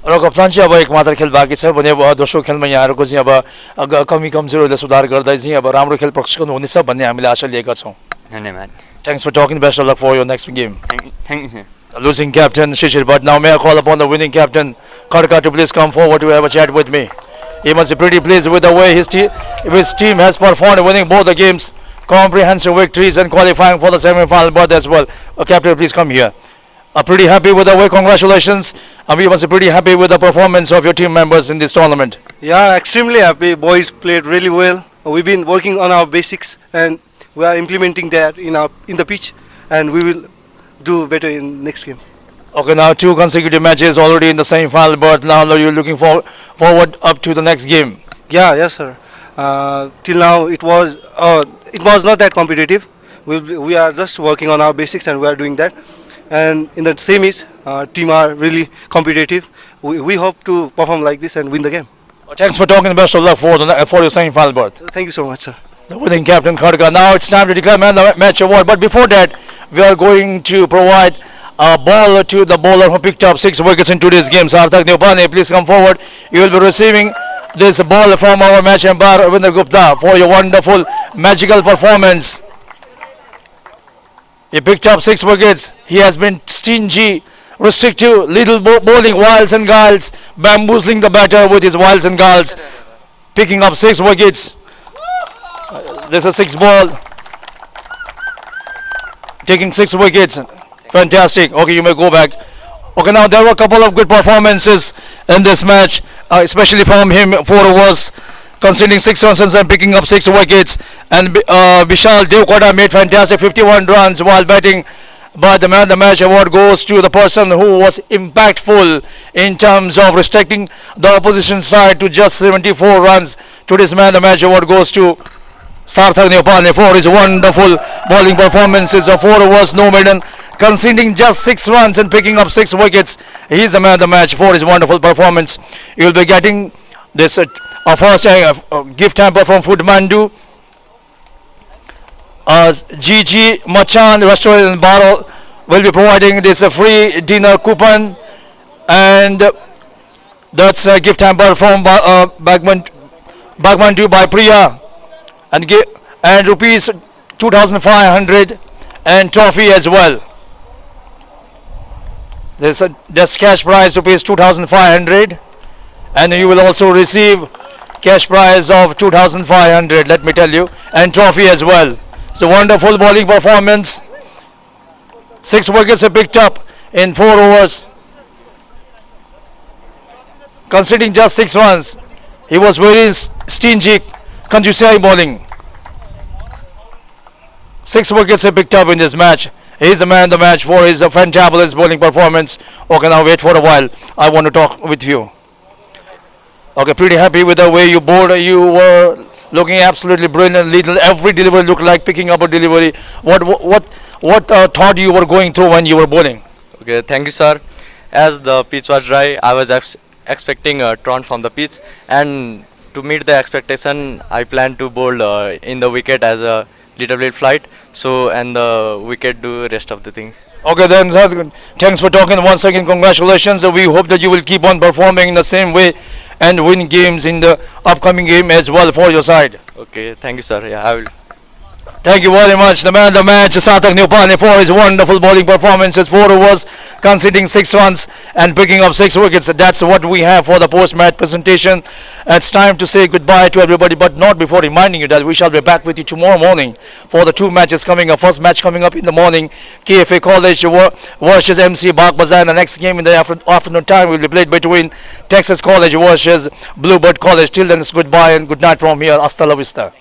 र कप्तान चाहिँ अब एक मात्र खेल बाँकी छ भने अब दोस्रो खेलमा यहाँहरूको चाहिँ अब कमी कमजोरीहरूले सुधार गर्दै चाहिँ अब राम्रो खेल प्रदर्शन हुनेछ भन्ने हामीले आशा लिएका छौँ। धन्यवाद। Thanks for talking. Best of luck for your next game. Thank you, sir. Losing captain Shishir Bhatt. Now may I call upon the winning captain Kharka to please come forward to have a chat with me. He must be pretty pleased with the way his team has performed, winning both the games, comprehensive victories and qualifying for the semi-final berth as well. Captain, please come here. Pretty happy with the way. Congratulations. We must be pretty happy with the performance of your team members in this tournament. Yeah, extremely happy. Boys played really well. We've been working on our basics and we are implementing that in the pitch, and we will do better in next game. Okay, now 2 consecutive matches already in the semi-final berth. Now you're looking forward up to the next game. Yeah, yes, sir. Till now it was not that competitive. We are just working on our basics and we are doing that. And in the semis, team are really competitive. We hope to perform like this and win the game. Thanks for talking. Best of luck for your semi-final berth. Thank you so much, sir. The winning captain Kharka. Now it's time to declare man of the match award. But before that, we are going to provide a ball to the bowler who picked up 6 wickets in today's game. Sarthak Neupane, please come forward. You will be receiving this ball from our match umpire Ravinder Gupta for your wonderful, magical performance. He picked up 6 wickets. He has been stingy, restrictive, little bowling wiles and guiles, bamboozling the batter with his wiles and guiles, picking up 6 wickets. There's a 6 ball, taking 6 wickets. Fantastic. Okay, you may go back. Okay, now there were a couple of good performances in this match, especially from him. 4 overs, conceding 6 runs and picking up 6 wickets. And Vishal Devkwada made fantastic 51 runs while batting But the man of the match award goes to the person who was impactful in terms of restricting the opposition side to just 74 runs. Today's man of the match award goes to Sarthak Neupane for his wonderful bowling performances of 4 overs, no maiden, conceding just 6 runs and picking up 6 wickets. He is the man of the match for his wonderful performance. You will be getting this first gift hamper from Kathmandu. GG Machan Restaurant and Bar will be providing this free dinner coupon, and that's a gift hamper from Bagmandu by Priya, and rupees 2,500 and trophy as well. This cash prize rupees 2,500, and you will also receive cash prize of 2,500, let me tell you, and trophy as well. It's a wonderful bowling performance. 6 wickets are picked up in 4 overs, conceding just 6 runs. He was very stingy, Kanjusai bowling. 6 wickets are picked up in this match. He is the man of the match for his fantabulous bowling performance. Okay, now wait for a while. I want to talk with you. Okay, pretty happy with the way you bowled. You were looking absolutely brilliant. Every delivery looked like picking up a delivery. What thought you were going through when you were bowling? Okay, thank you, sir. As the pitch was dry, I was expecting a turn from the pitch, and to meet the expectation, I planned to bowl in the wicket as a little bit flight. So, and the wicket do rest of the thing. Okay, then, sir, thanks for talking once again. Congratulations. We hope that you will keep on performing in the same way and win games in the upcoming game as well for your side. Okay, thank you, sir. Yeah, I will. Thank you very much. The man of the match, Sarthak Neupane, for his wonderful bowling performances. 4 overs, conceding 6 runs and picking up 6 wickets. That's what we have for the post-match presentation. It's time to say goodbye to everybody, but not before reminding you that we shall be back with you tomorrow morning for the 2 matches coming up. First match coming up in the morning, KFA College versus MC Bagh Bazaar. The next game in the afternoon time will be played between Texas College versus Bluebird College. Till then, it's goodbye and good night from here. Hasta la vista.